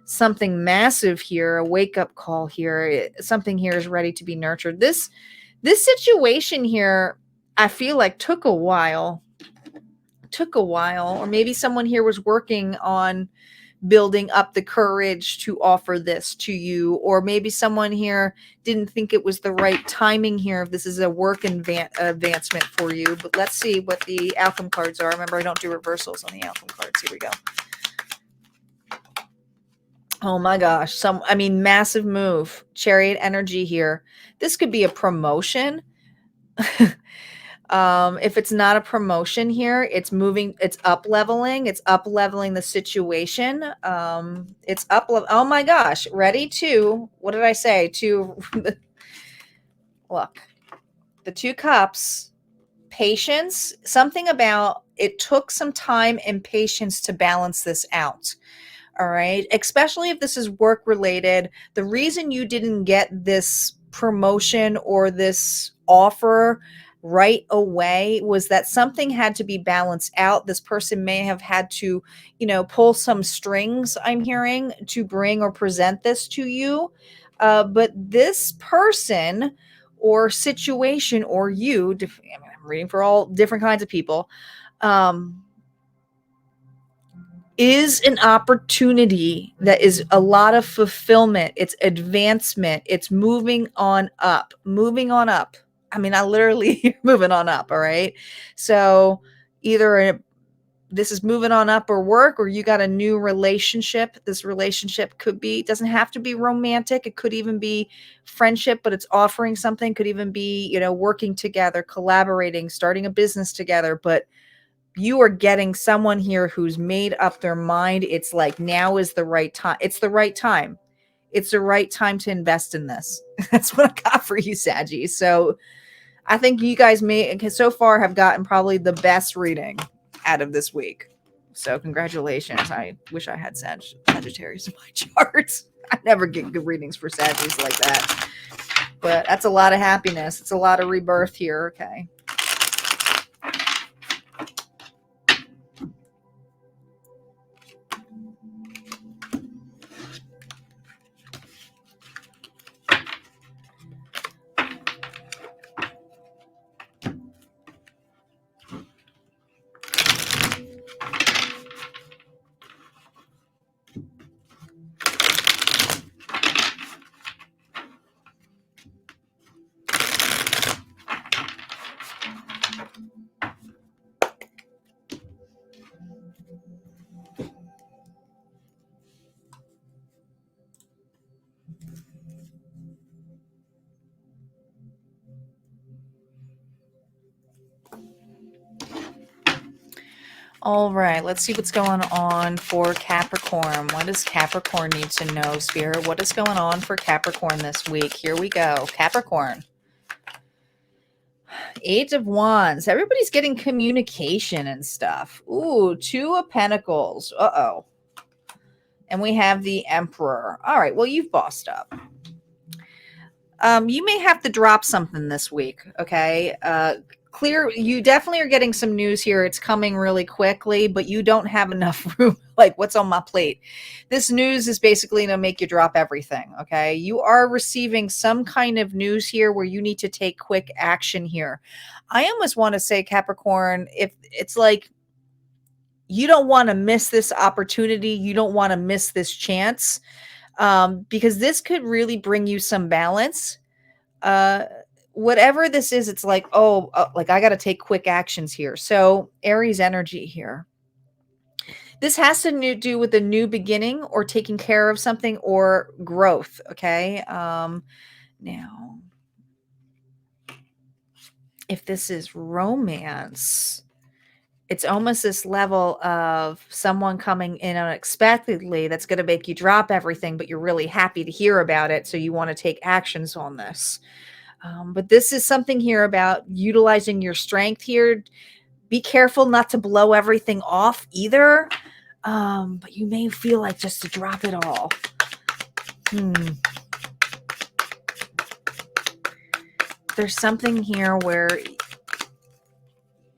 something massive here, a wake-up call here. Something here is ready to be nurtured. This situation here, I feel like took a while, or maybe someone here was working on building up the courage to offer this to you, or maybe someone here didn't think it was the right timing here if this is a work advancement for you. But let's see what the outcome cards are. Remember, I don't do reversals on the outcome cards. Here we go. Oh my gosh. Massive move. Chariot energy here. This could be a promotion. If it's not a promotion here, it's moving, it's up leveling the situation. It's up. Oh my gosh. Ready to, what did I say? To look, the 2 cups, patience, something about it took some time and patience to balance this out. All right. Especially if this is work related. The reason you didn't get this promotion or this offer right away was that something had to be balanced out. This person may have had to, pull some strings, I'm hearing, to bring or present this to you. But this person or situation or you, I'm reading for all different kinds of people, is an opportunity that is a lot of fulfillment. It's advancement. It's moving on up. I literally moving on up. All right. So either this is moving on up or work, or you got a new relationship. This relationship doesn't have to be romantic. It could even be friendship, but it's offering something. Could even be, working together, collaborating, starting a business together. But you are getting someone here who's made up their mind. It's like, now is the right time. It's the right time. It's the right time to invest in this. That's what I got for you, Saggy. So I think you guys so far have gotten probably the best reading out of this week. So congratulations. I wish I had Sagittarius in my charts. I never get good readings for Saggies like that. But that's a lot of happiness. It's a lot of rebirth here. Okay. All right, let's see what's going on for Capricorn. What does Capricorn need to know, Spirit? What is going on for Capricorn this week? Here we go. Capricorn. Eight of Wands. Everybody's getting communication and stuff. Ooh, Two of Pentacles. Uh-oh. And we have the Emperor. All right, well, you've bossed up. You may have to drop something this week, okay? You definitely are getting some news here. It's coming really quickly, but you don't have enough room. Like, what's on my plate? This news is basically going to make you drop everything, okay? You are receiving some kind of news here where you need to take quick action here. I almost want to say, Capricorn, if it's like you don't want to miss this opportunity, you don't want to miss this chance, because this could really bring you some balance. Whatever this is, it's like, like I got to take quick actions here. So Aries energy here. This has to do with a new beginning or taking care of something or growth. Okay. Now, if this is romance, it's almost this level of someone coming in unexpectedly that's going to make you drop everything, but you're really happy to hear about it. So you want to take actions on this. But this is something here about utilizing your strength here. Be careful not to blow everything off either. But you may feel like just to drop it all. There's something here where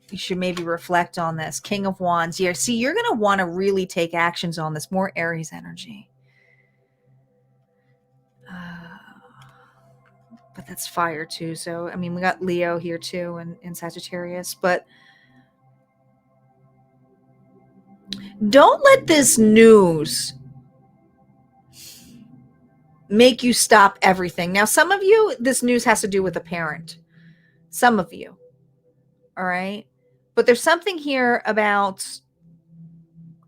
you should maybe reflect on this. King of Wands. Yeah, see, you're going to want to really take actions on this. More Aries energy. But that's fire too. So, I mean, we got Leo here too and Sagittarius. But don't let this news make you stop everything. Now, some of you, this news has to do with a parent. Some of you. All right. But there's something here about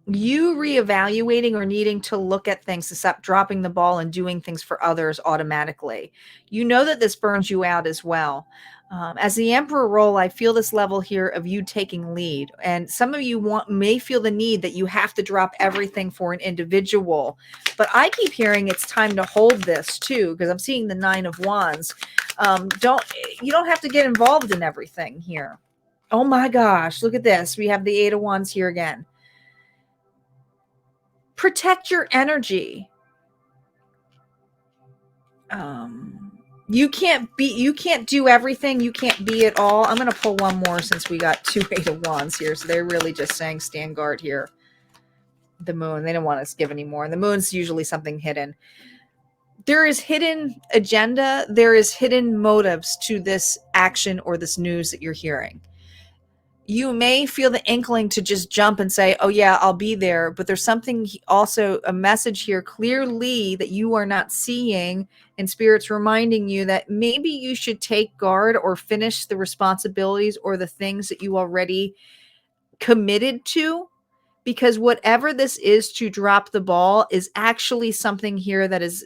you reevaluating or needing to look at things to stop dropping the ball and doing things for others automatically. You know that this burns you out as well. As the Emperor role, I feel this level here of you taking lead. And some of you may feel the need that you have to drop everything for an individual. But I keep hearing it's time to hold this too, because I'm seeing the Nine of Wands. You don't have to get involved in everything here. Oh my gosh, look at this. We have the Eight of Wands here again. Protect your energy. You can't do everything. You can't be it all. I'm going to pull one more since we got two Eight of Wands here. So they're really just saying stand guard here. The moon, they don't want us to give any more. And the moon's usually something hidden. There is hidden agenda. There is hidden motives to this action or this news that you're hearing. You may feel the inkling to just jump and say, oh yeah, I'll be there. But there's something also, a message here clearly that you are not seeing, and Spirit's reminding you that maybe you should take guard or finish the responsibilities or the things that you already committed to, because whatever this is to drop the ball is actually something here that is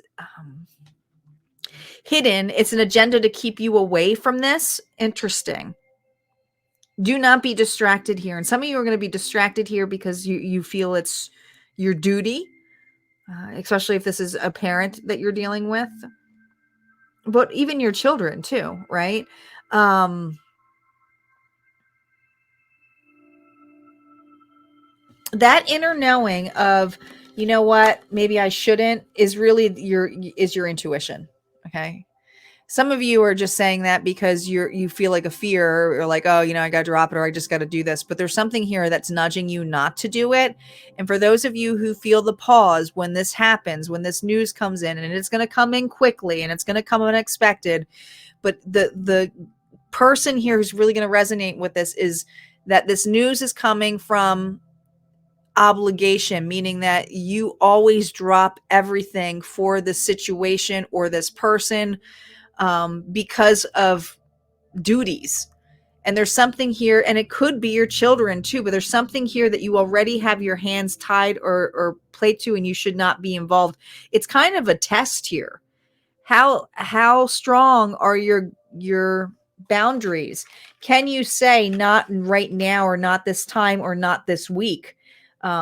hidden. It's an agenda to keep you away from this. Interesting. Do not be distracted here. And some of you are going to be distracted here because you feel it's your duty, especially if this is a parent that you're dealing with. But even your children too, right? That inner knowing of, you know what, maybe I shouldn't, is really your intuition. Okay. Some of you are just saying that because you feel like a fear or like, oh, I got to drop it or I just got to do this. But there's something here that's nudging you not to do it. And for those of you who feel the pause when this happens, when this news comes in, and it's going to come in quickly and it's going to come unexpected. But the person here who's really going to resonate with this is that this news is coming from obligation, meaning that you always drop everything for this situation or this person, because of duties. And there's something here, and it could be your children too, but there's something here that you already have your hands tied or played to, and you should not be involved. It's kind of a test here. How strong are your Boundaries. Can you say not right now, or not this time, or not this week?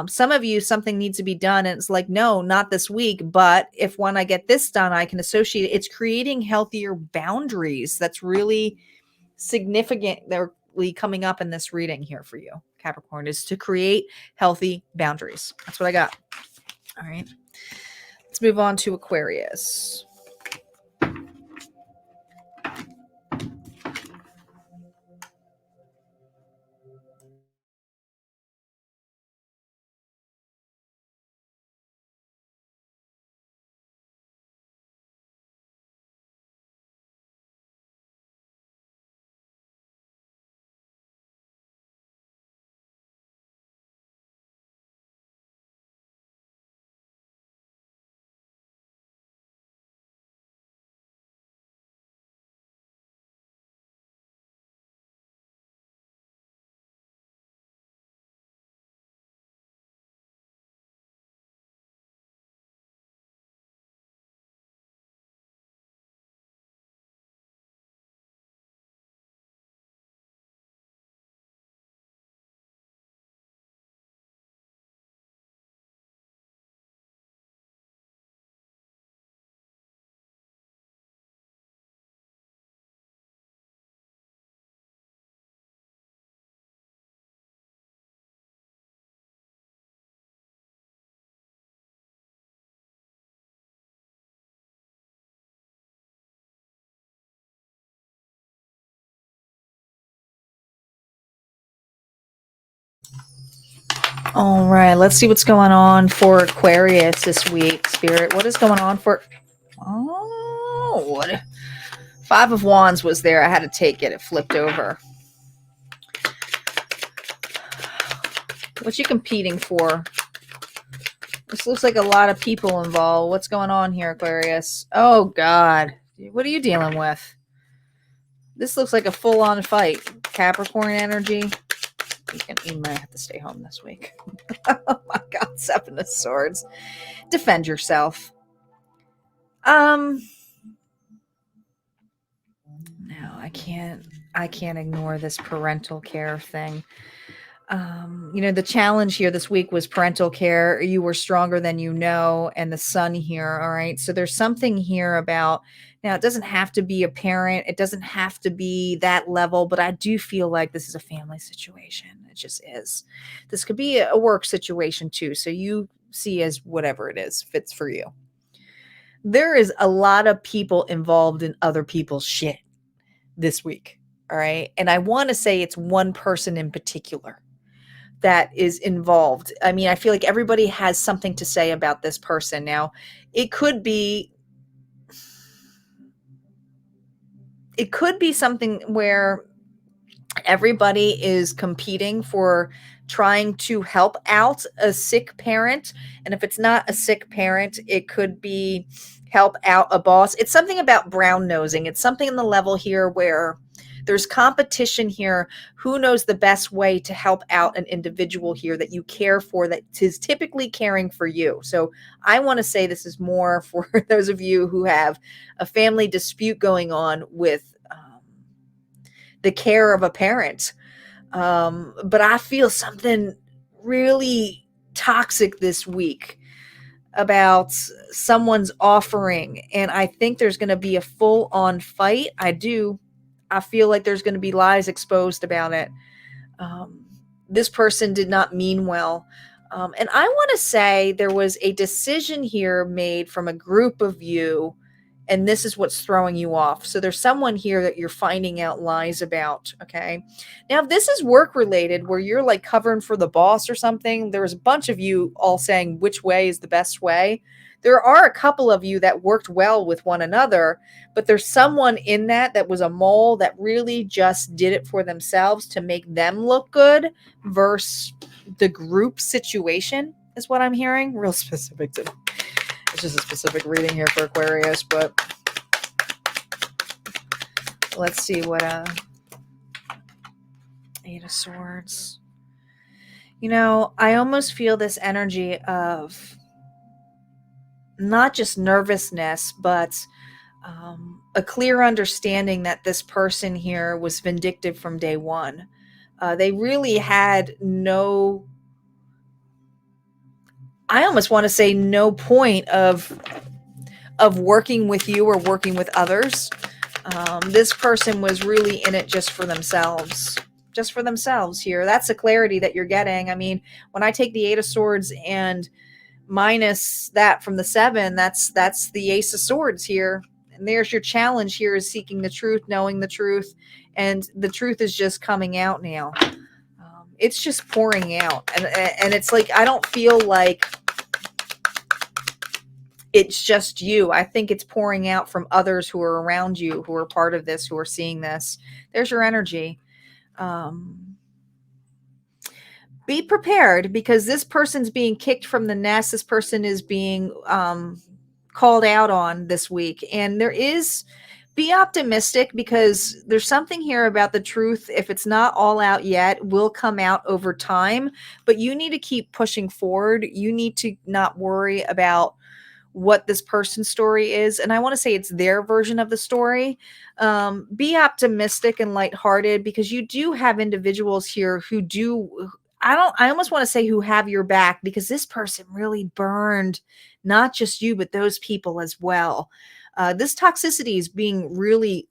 Some of you, something needs to be done, and it's like, no, not this week. But if when I get this done, I can associate it. It's creating healthier boundaries. That's really significantly coming up in this reading here for you, Capricorn, is to create healthy boundaries. That's what I got. All right. Let's move on to Aquarius. All right, let's see what's going on for Aquarius this week. Spirit, what is going on for... Oh, what? Five of Wands was there. I had to take it. It flipped over. What you competing for? This looks like a lot of people involved. What's going on here, Aquarius? Oh, God. What are you dealing with? This looks like a full-on fight. Capricorn energy. You might have to stay home this week. Oh my God, Seven of Swords. Defend yourself. No, I can't ignore this parental care thing. The challenge here this week was parental care. You were stronger than you know, and the sun here. All right. So there's something here about, now it doesn't have to be a parent. It doesn't have to be that level, but I do feel like this is a family situation. It just is. This could be a work situation too. So you see as whatever it is fits for you. There is a lot of people involved in other people's shit this week. All right. And I want to say it's one person in particular that is involved. I mean, I feel like everybody has something to say about this person. Now, it could be something where everybody is competing for trying to help out a sick parent. And if it's not a sick parent, it could be help out a boss. It's something about brown nosing. It's something in the level here where there's competition here. Who knows the best way to help out an individual here that you care for, that is typically caring for you? So I want to say this is more for those of you who have a family dispute going on with the care of a parent. But I feel something really toxic this week about someone's offering. And I think there's going to be a full-on fight. I feel like there's going to be lies exposed about it. This person did not mean well. And I want to say there was a decision here made from a group of you, and this is what's throwing you off. So there's someone here that you're finding out lies about, okay? Now, if this is work related, where you're like covering for the boss or something, there's a bunch of you all saying which way is the best way. There are a couple of you that worked well with one another, but there's someone in that was a mole that really just did it for themselves to make them look good versus the group situation, is what I'm hearing. Real specific to... It's just a specific reading here for Aquarius, but let's see what Eight of Swords. I almost feel this energy of not just nervousness, but a clear understanding that this person here was vindictive from day one. They really had no, I almost want to say no point of working with you or working with others. This person was really in it just for themselves. Just for themselves here. That's the clarity that you're getting. I mean, when I take the Eight of Swords and minus that from the 7, that's the Ace of Swords here. And there's your challenge here, is seeking the truth, knowing the truth. And the truth is just coming out now. It's just pouring out. And it's like, I don't feel like it's just you. I think it's pouring out from others who are around you, who are part of this, who are seeing this. There's your energy. Be prepared, because this person's being kicked from the nest. This person is being called out on this week. And be optimistic, because there's something here about the truth. If it's not all out yet, will come out over time. But you need to keep pushing forward. You need to not worry about what this person's story is. And I want to say it's their version of the story. Be optimistic and lighthearted, because you do have individuals here who do, I almost want to say who have your back, because this person really burned not just you, but those people as well. This toxicity is being really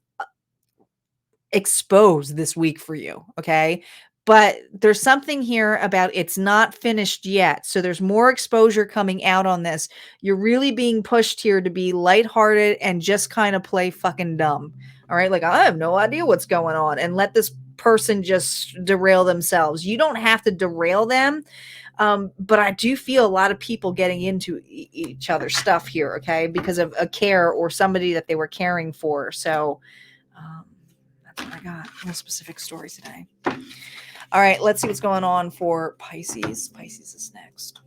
exposed this week for you. Okay. But there's something here about it's not finished yet. So there's more exposure coming out on this. You're really being pushed here to be lighthearted and just kind of play fucking dumb. All right. Like, I have no idea what's going on, and let this person just derail themselves. You don't have to derail them. But I do feel a lot of people getting into each other's stuff here. Okay. Because of a care or somebody that they were caring for. So, that's what I got. No specific story today. All right, let's see what's going on for Pisces. Pisces is next.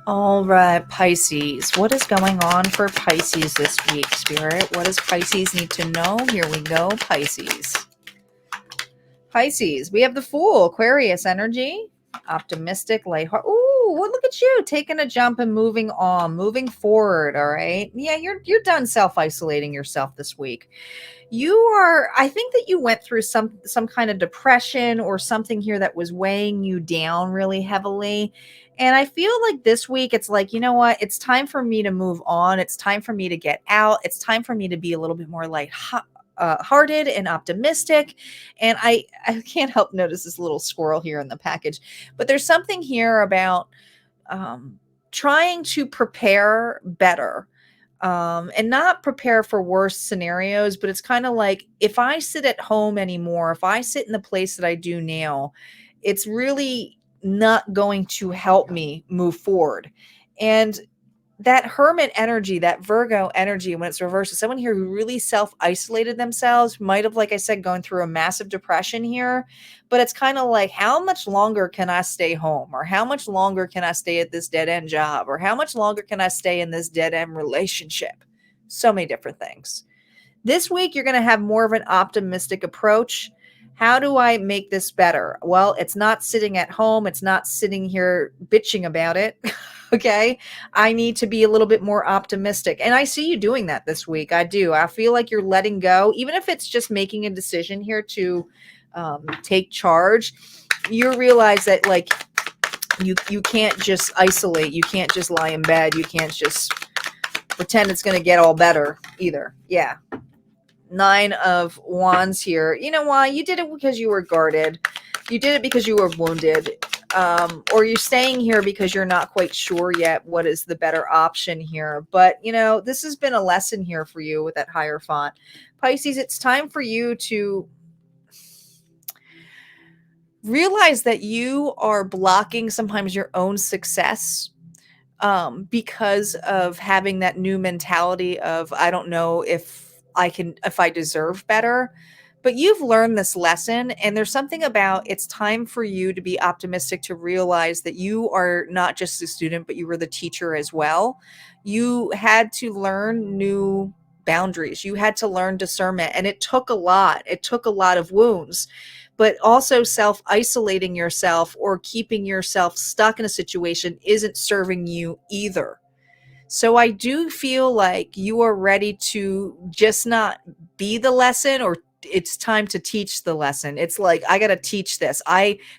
All right, Pisces. What is going on for Pisces this week, Spirit? What does Pisces need to know? Here we go, Pisces. Pisces, we have the Fool, Aquarius energy, optimistic, lighthearted. Ooh, well, look at you taking a jump and moving on, moving forward. All right, yeah, you're done self-isolating yourself this week. I think that you went through some kind of depression or something here that was weighing you down really heavily. And I feel like this week it's like, you know what? It's time for me to move on. It's time for me to get out. It's time for me to be a little bit more hearted and optimistic. And I can't help notice this little squirrel here in the package, but there's something here about trying to prepare better. And not prepare for worse scenarios, but it's kind of like, if I sit at home anymore, if I sit in the place that I do now, it's really not going to help me move forward. And that hermit energy, that Virgo energy, when it's reversed, someone here who really self-isolated themselves, might have, like I said, gone through a massive depression here. But it's kind of like, how much longer can I stay home? Or how much longer can I stay at this dead-end job? Or how much longer can I stay in this dead-end relationship? So many different things. This week, you're going to have more of an optimistic approach. How do I make this better? Well, it's not sitting at home. It's not sitting here bitching about it. Okay. I need to be a little bit more optimistic. And I see you doing that this week. I do. I feel like you're letting go, even if it's just making a decision here to take charge. You realize that, like, you can't just isolate. You can't just lie in bed. You can't just pretend it's going to get all better either. Yeah. 9 of Wands here. You know why? You did it because you were guarded. You did it because you were wounded. Or you're staying here because you're not quite sure yet what is the better option here. But, you know, this has been a lesson here for you with that Hierophant. Pisces, it's time for you to realize that you are blocking sometimes your own success because of having that new mentality of, I don't know if I deserve better. But you've learned this lesson, and there's something about it's time for you to be optimistic, to realize that you are not just a student, but you were the teacher as well. You had to learn new boundaries. You had to learn discernment, and it took a lot. It took a lot of wounds, but also self-isolating yourself or keeping yourself stuck in a situation isn't serving you either. So I do feel like you are ready to just not be the lesson, or it's time to teach the lesson. It's like, I got to teach this.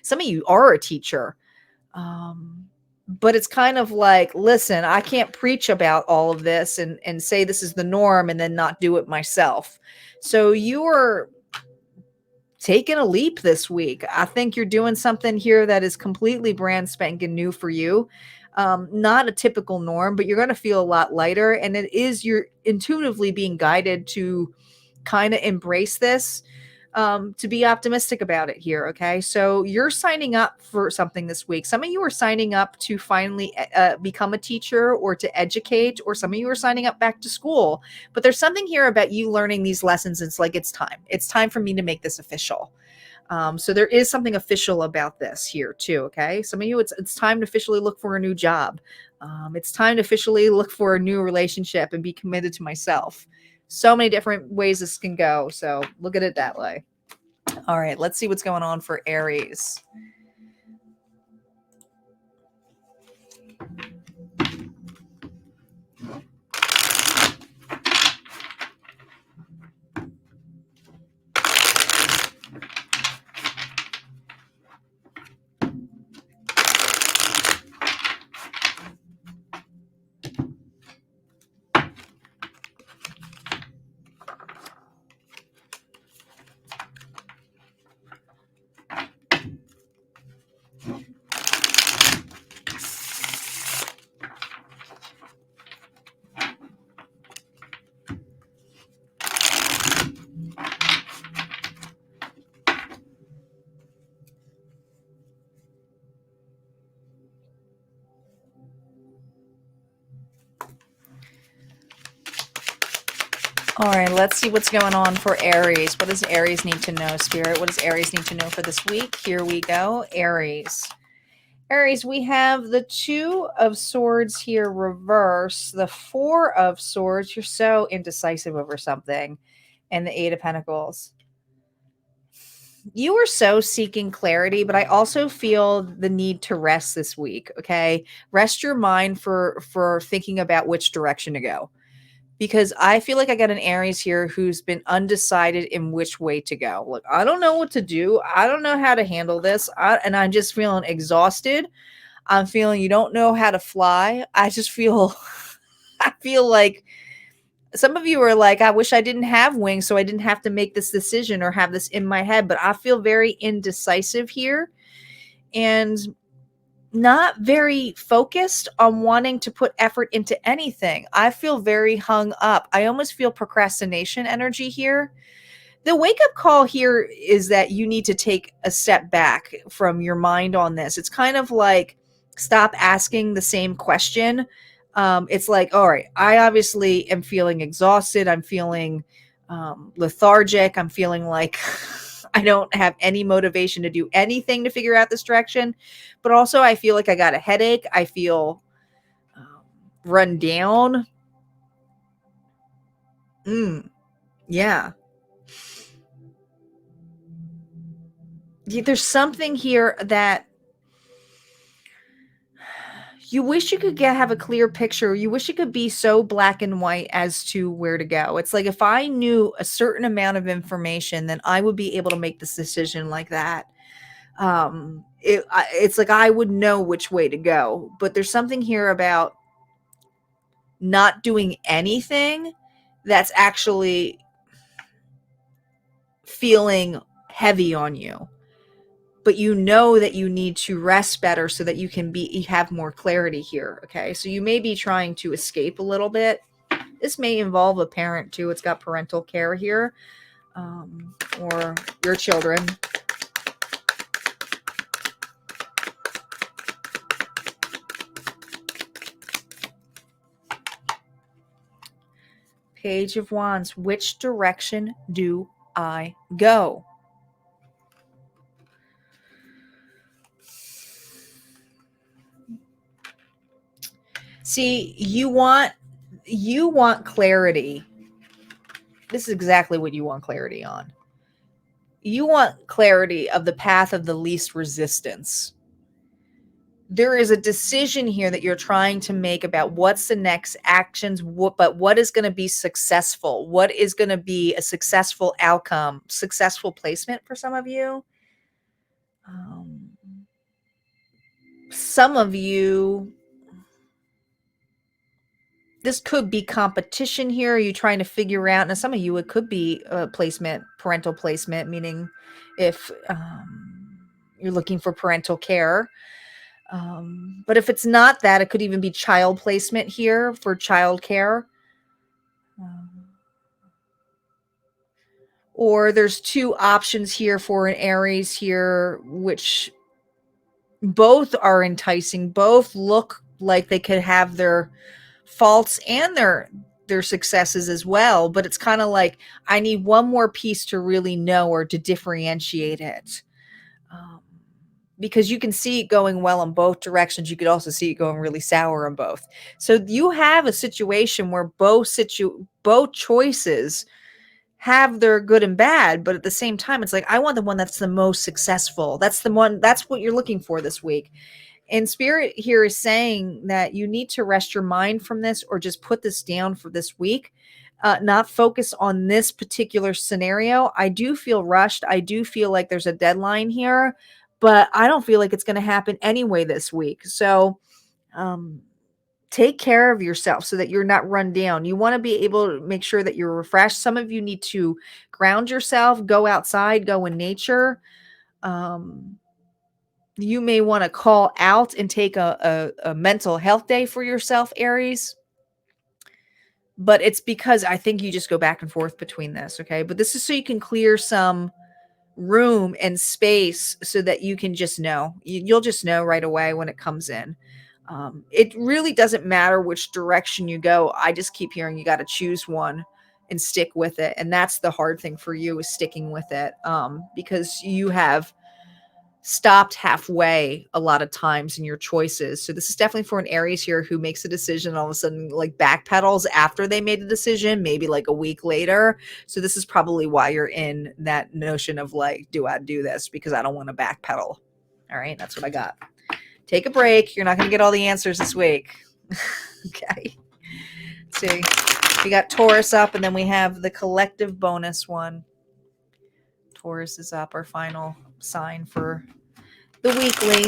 Some of you are a teacher. But it's kind of like, listen, I can't preach about all of this and say this is the norm and then not do it myself. So you are taking a leap this week. I think you're doing something here that is completely brand spanking new for you. Not a typical norm, but you're going to feel a lot lighter. And you're intuitively being guided to kind of embrace this, to be optimistic about it here. Okay. So you're signing up for something this week. Some of you are signing up to finally become a teacher or to educate, or some of you are signing up back to school. But there's something here about you learning these lessons. It's like, it's time for me to make this official. So there is something official about this here too. Okay. Some of you, it's time to officially look for a new job. It's time to officially look for a new relationship and be committed to myself. So many different ways this can go. So look at it that way. All right, let's see what's going on for Aries. All right, let's see what's going on for Aries. What does Aries need to know, Spirit? What does Aries need to know for this week? Here we go. Aries. Aries, we have the 2 of Swords here reverse, the 4 of Swords. You're so indecisive over something, and the 8 of Pentacles. You are so seeking clarity, but I also feel the need to rest this week. Okay. Rest your mind for thinking about which direction to go. Because I feel like I got an Aries here who's been undecided in which way to go. Look, I don't know what to do. I don't know how to handle this. And I'm just feeling exhausted. I'm feeling you don't know how to fly. I just feel, I feel like some of you are like, I wish I didn't have wings so I didn't have to make this decision or have this in my head. But I feel very indecisive here and not very focused on wanting to put effort into anything. I feel very hung up. I almost feel procrastination energy here. The wake up call here is that you need to take a step back from your mind on this. It's kind of like, stop asking the same question. It's like, all right, I obviously am feeling exhausted. I'm feeling lethargic. I'm feeling like I don't have any motivation to do anything to figure out this direction. But also I feel like I got a headache. I feel run down. Yeah. There's something here that you wish you could have a clear picture. You wish it could be so black and white as to where to go. It's like, if I knew a certain amount of information, then I would be able to make this decision like that. It's like I would know which way to go. But there's something here about not doing anything that's actually feeling heavy on you. But you know that you need to rest better so that you have more clarity here. Okay. So you may be trying to escape a little bit. This may involve a parent too. It's got parental care here, or your children. Page of Wands. Which direction do I go? See, you want clarity. This is exactly what you want clarity on. You want clarity of the path of the least resistance. There is a decision here that you're trying to make about what's the next actions, but what is going to be successful? What is going to be a successful outcome, successful placement for some of you? Some of you, this could be competition here. Are you trying to figure out? Now, some of you, it could be a placement, parental placement, meaning if you're looking for parental care. But if it's not that, it could even be child placement here for child care. Or there's two options here for an Aries here, which both are enticing. Both look like they could have their faults and their successes as well. But it's kind of like, I need one more piece to really know or to differentiate it. Because you can see it going well in both directions. You could also see it going really sour in both. So you have a situation where both choices have their good and bad, but at the same time, it's like, I want the one that's the most successful. That's the one, that's what you're looking for this week. And Spirit here is saying that you need to rest your mind from this, or just put this down for this week. Not focus on this particular scenario. I do feel rushed. I do feel like there's a deadline here, but I don't feel like it's going to happen anyway this week. So take care of yourself so that you're not run down. You want to be able to make sure that you're refreshed. Some of you need to ground yourself, go outside, go in nature. You may want to call out and take a mental health day for yourself, Aries. But it's because I think you just go back and forth between this, okay? But this is so you can clear some room and space so that you can just know. You'll just know right away when it comes in. It really doesn't matter which direction you go. I just keep hearing you got to choose one and stick with it. And that's the hard thing for you, is sticking with it, because you have stopped halfway a lot of times in your choices. So this is definitely for an Aries here who makes a decision, all of a sudden like backpedals after they made the decision, maybe like a week later. So this is probably why you're in that notion of like, do I do this because I don't want to backpedal? All right, that's what I got. Take a break. You're not going to get all the answers this week. Okay. Let's see, we got Taurus up, and then we have the collective bonus one. Taurus is up, our final sign for the weekly.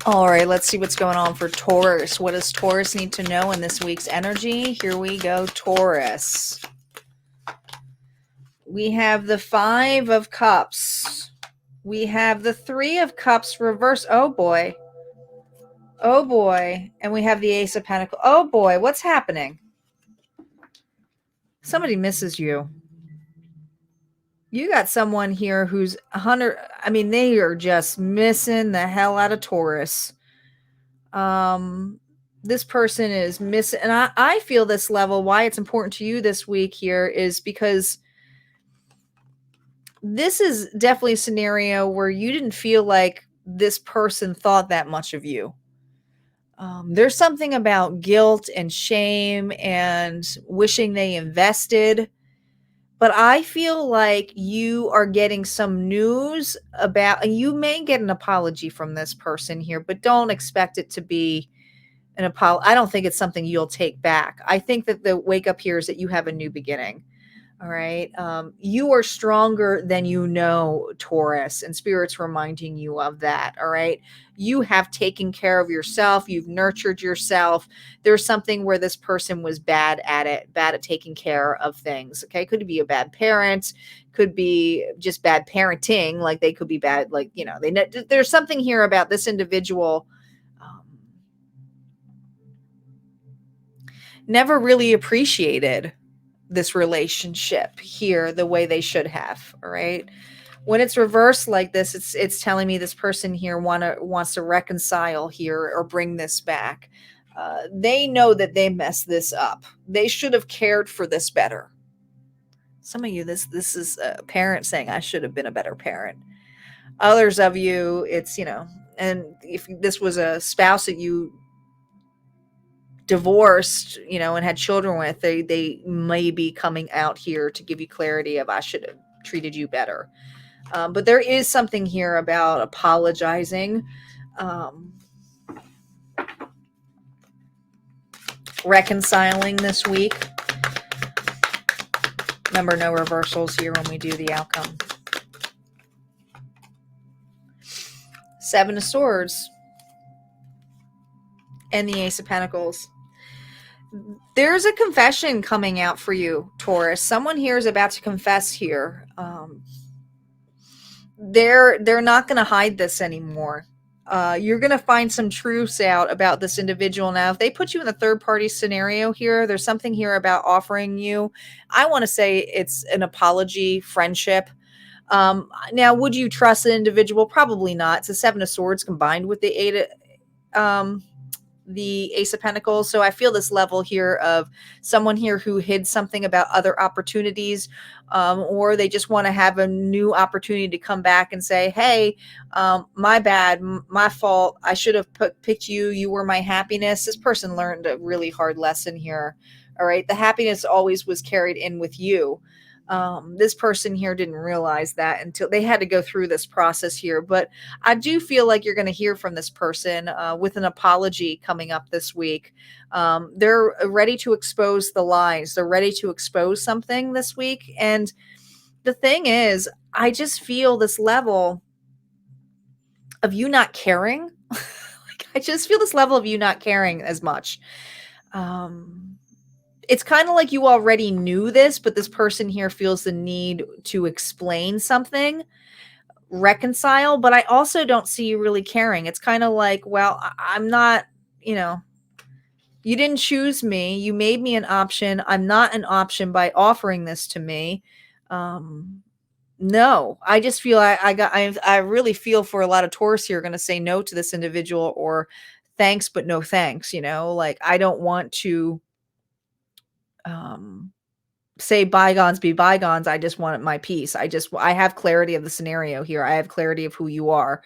All right, let's see what's going on for Taurus. What does Taurus need to know in this week's energy? Here we go, Taurus. We have the 5 of Cups. We have the 3 of Cups reverse. Oh, boy. Oh, boy. And we have the Ace of Pentacles. Oh, boy. What's happening? Somebody misses you. You got someone here who's 100. I mean, they are just missing the hell out of Taurus. This person is missing, and I feel this level, why it's important to you this week here is because this is definitely a scenario where you didn't feel like this person thought that much of you. There's something about guilt and shame and wishing they invested. But I feel like you are getting some news about, and you may get an apology from this person here, but don't expect it to be an apology. I don't think it's something you'll take back. I think that the wake up here is that you have a new beginning. All right. You are stronger than you know, Taurus, and Spirit's reminding you of that. All right. You have taken care of yourself. You've nurtured yourself. There's something where this person was bad at it, bad at taking care of things. Okay. Could be a bad parent, could be just bad parenting. Like they could be bad, like, you know, there's something here about this individual. Never really appreciated this relationship here the way they should have. All right. When it's reversed like this, it's telling me this person here wants to reconcile here or bring this back. They know that they messed this up. They should have cared for this better. Some of you, this is a parent saying, I should have been a better parent. Others of you, it's, you know, and if this was a spouse that you divorced, you know, and had children with, they may be coming out here to give you clarity of, I should have treated you better. But there is something here about apologizing, reconciling this week. Remember, no reversals here when we do the outcome. Seven of Swords and the Ace of Pentacles. There's a confession coming out for you, Taurus. Someone here is about to confess here. They're not going to hide this anymore. You're going to find some truths out about this individual. Now, if they put you in a third party scenario here, there's something here about offering you. I want to say it's an apology, friendship. Now, would you trust an individual? Probably not. It's a Seven of Swords combined with the Ace of Pentacles. So I feel this level here of someone here who hid something about other opportunities, or they just want to have a new opportunity to come back and say, hey, my bad, my fault. I should have picked you. You were my happiness. This person learned a really hard lesson here. All right. The happiness always was carried in with you. This person here didn't realize that until they had to go through this process here. But I do feel like you're going to hear from this person with an apology coming up this week. They're ready to expose the lies. They're ready to expose something this week. And the thing is, I just feel this level of you not caring. I just feel this level of you not caring as much. It's kind of like you already knew this, but this person here feels the need to explain something, reconcile, but I also don't see you really caring. It's kind of like, well, I'm not, you know, you didn't choose me. You made me an option. I'm not an option by offering this to me. No, I just feel I really feel for a lot of Taurus here are going to say no to this individual, or thanks, but no thanks. You know, like I don't want to say bygones be bygones. I just want my peace. I have clarity of the scenario here. I have clarity of who you are.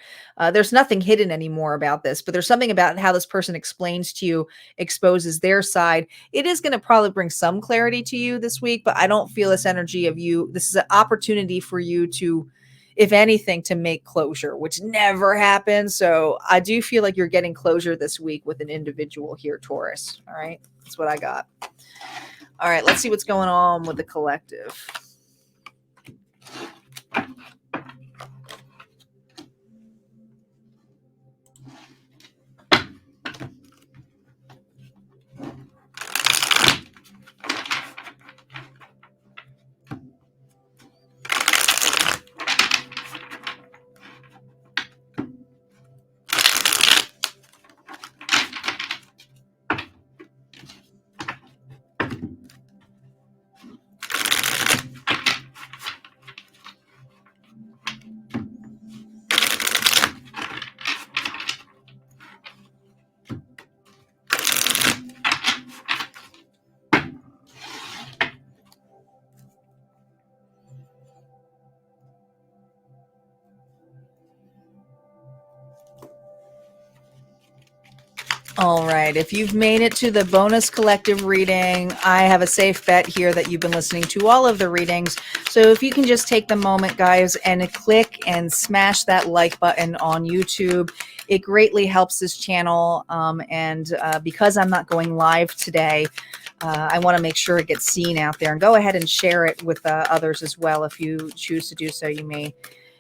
There's nothing hidden anymore about this, but there's something about how this person explains to you, exposes their side. It is going to probably bring some clarity to you this week, but I don't feel this energy of you. This is an opportunity for you to, if anything, to make closure, which never happens. So I do feel like you're getting closure this week with an individual here, Taurus. All right. That's what I got. All right, let's see what's going on with the collective. All right. If you've made it to the bonus collective reading, I have a safe bet here that you've been listening to all of the readings. So if you can just take the moment, guys, and click and smash that like button on YouTube, it greatly helps this channel. And because I'm not going live today, I want to make sure it gets seen out there, and go ahead and share it with others as well. If you choose to do so, you may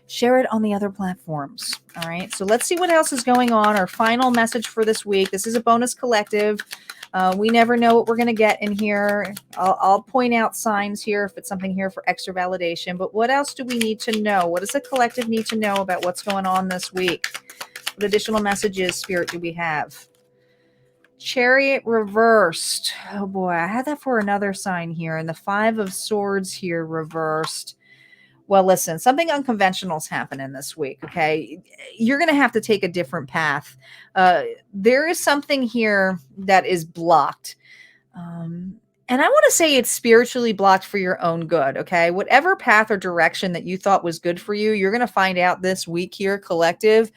share it on the other platforms. All right. So let's see what else is going on. Our final message for this week. This is a bonus collective. We never know what we're going to get in here. I'll point out signs here if it's something here for extra validation. But what else do we need to know? What does the collective need to know about what's going on this week? What additional messages, Spirit, do we have? Chariot reversed. Oh boy, I had that for another sign here. And the 5 of Swords here reversed. Well, listen, something unconventional is happening this week, okay? You're going to have to take a different path. There is something here that is blocked. And I want to say it's spiritually blocked for your own good, okay? Whatever path or direction that you thought was good for you, you're going to find out this week here, collective,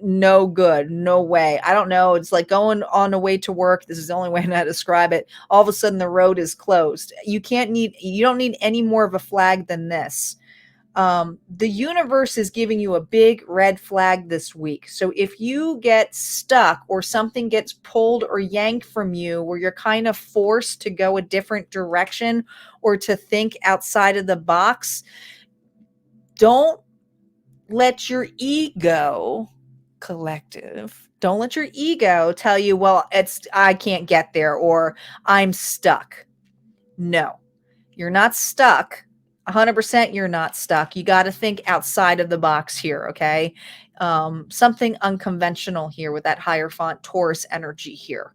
no good, no way. I don't know. It's like going on the way to work. This is the only way to describe it. All of a sudden the road is closed. You don't need any more of a flag than this. The universe is giving you a big red flag this week. So if you get stuck or something gets pulled or yanked from you, where you're kind of forced to go a different direction or to think outside of the box, don't let your ego, collective, don't let your ego tell you, well, I can't get there, or I'm stuck. No, you're not stuck. 100% you're not stuck. You got to think outside of the box here, okay? Something unconventional here with that higher font Taurus energy here.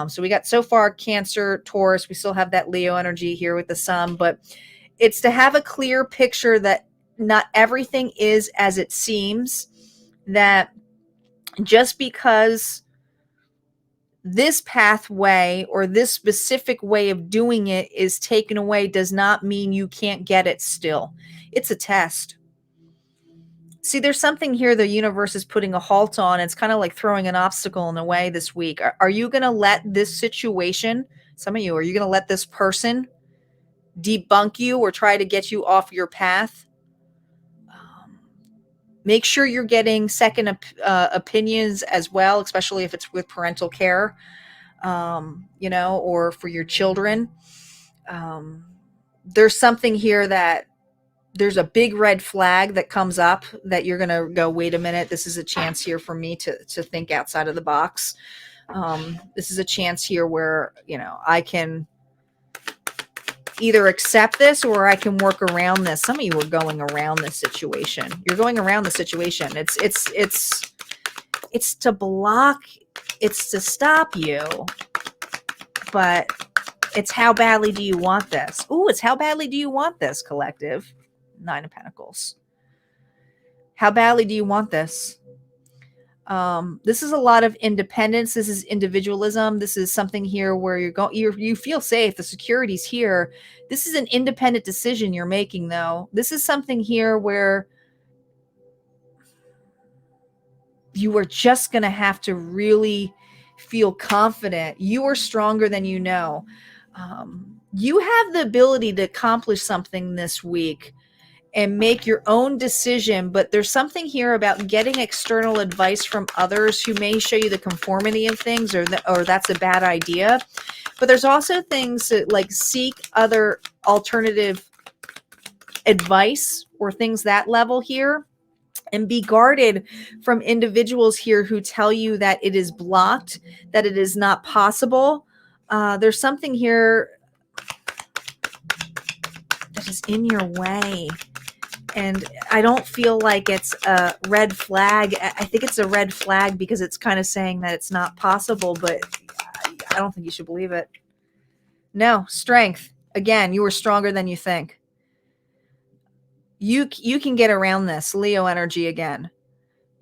So we got so far Cancer, Taurus. We still have that Leo energy here with the sun, but it's to have a clear picture that not everything is as it seems, that just because this pathway or this specific way of doing it is taken away does not mean you can't get it still. It's a test. See, there's something here the universe is putting a halt on. It's kind of like throwing an obstacle in the way this week. Are you going to let this situation, some of you, are you going to let this person debunk you or try to get you off your path? Make sure you're getting second opinions as well, especially if it's with parental care, or for your children. There's something here that there's a big red flag that comes up that you're going to go, wait a minute, this is a chance here for me to think outside of the box. This is a chance here where, I can either accept this or I can work around this. Some of you are going around this situation. You're going around the situation. It's to block, it's to stop you, but it's how badly do you want this? Ooh, it's how badly do you want this, collective? 9 of Pentacles. How badly do you want this? This is a lot of independence. This is individualism. This is something here where you feel safe. The security's here. This is an independent decision you're making, though. This is something here where you are just going to have to really feel confident. You are stronger than you know. You have the ability to accomplish something this week and make your own decision, but there's something here about getting external advice from others who may show you the conformity of things, or that's a bad idea. But there's also things that, like, seek other alternative advice or things that level here, and be guarded from individuals here who tell you that it is blocked, that it is not possible. There's something here that is in your way. And I don't feel like it's a red flag. I think it's a red flag because it's kind of saying that it's not possible, but I don't think you should believe it. No, strength. Again, you are stronger than you think. You can get around this. Leo energy again.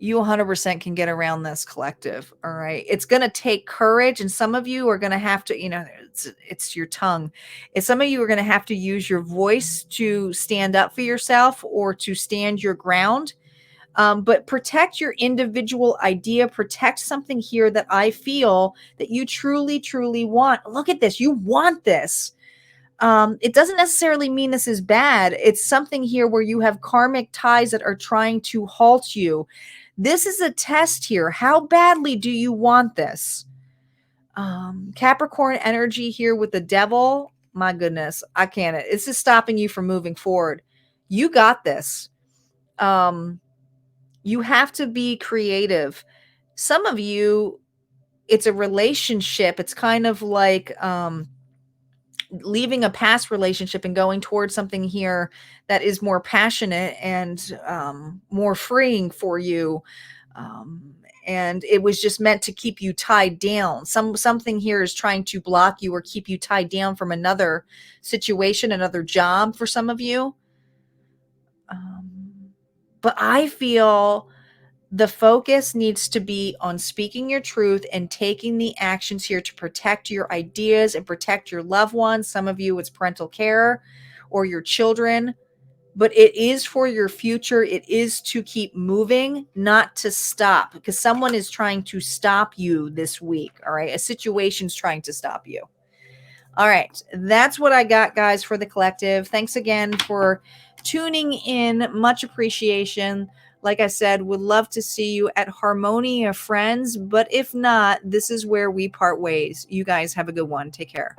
You 100% can get around this, collective. All right. It's going to take courage. And some of you are going to have to, it's your tongue. And some of you are going to have to use your voice to stand up for yourself or to stand your ground. But protect your individual idea. Protect something here that I feel that you truly, truly want. Look at this. You want this. It doesn't necessarily mean this is bad. It's something here where you have karmic ties that are trying to halt you. This is a test here. How badly do you want this? Capricorn energy here with the devil. My goodness, I can't. This is stopping you from moving forward. You got this. You have to be creative. Some of you, it's a relationship. It's kind of like leaving a past relationship and going towards something here that is more passionate and more freeing for you. And it was just meant to keep you tied down. Something here is trying to block you or keep you tied down from another situation, another job for some of you. But I feel the focus needs to be on speaking your truth and taking the actions here to protect your ideas and protect your loved ones. Some of you, it's parental care or your children, but it is for your future. It is to keep moving, not to stop, because someone is trying to stop you this week. All right. A situation's trying to stop you. All right. That's what I got, guys, for the collective. Thanks again for tuning in. Much appreciation. Like I said, would love to see you at Harmonia, friends. But if not, this is where we part ways. You guys have a good one. Take care.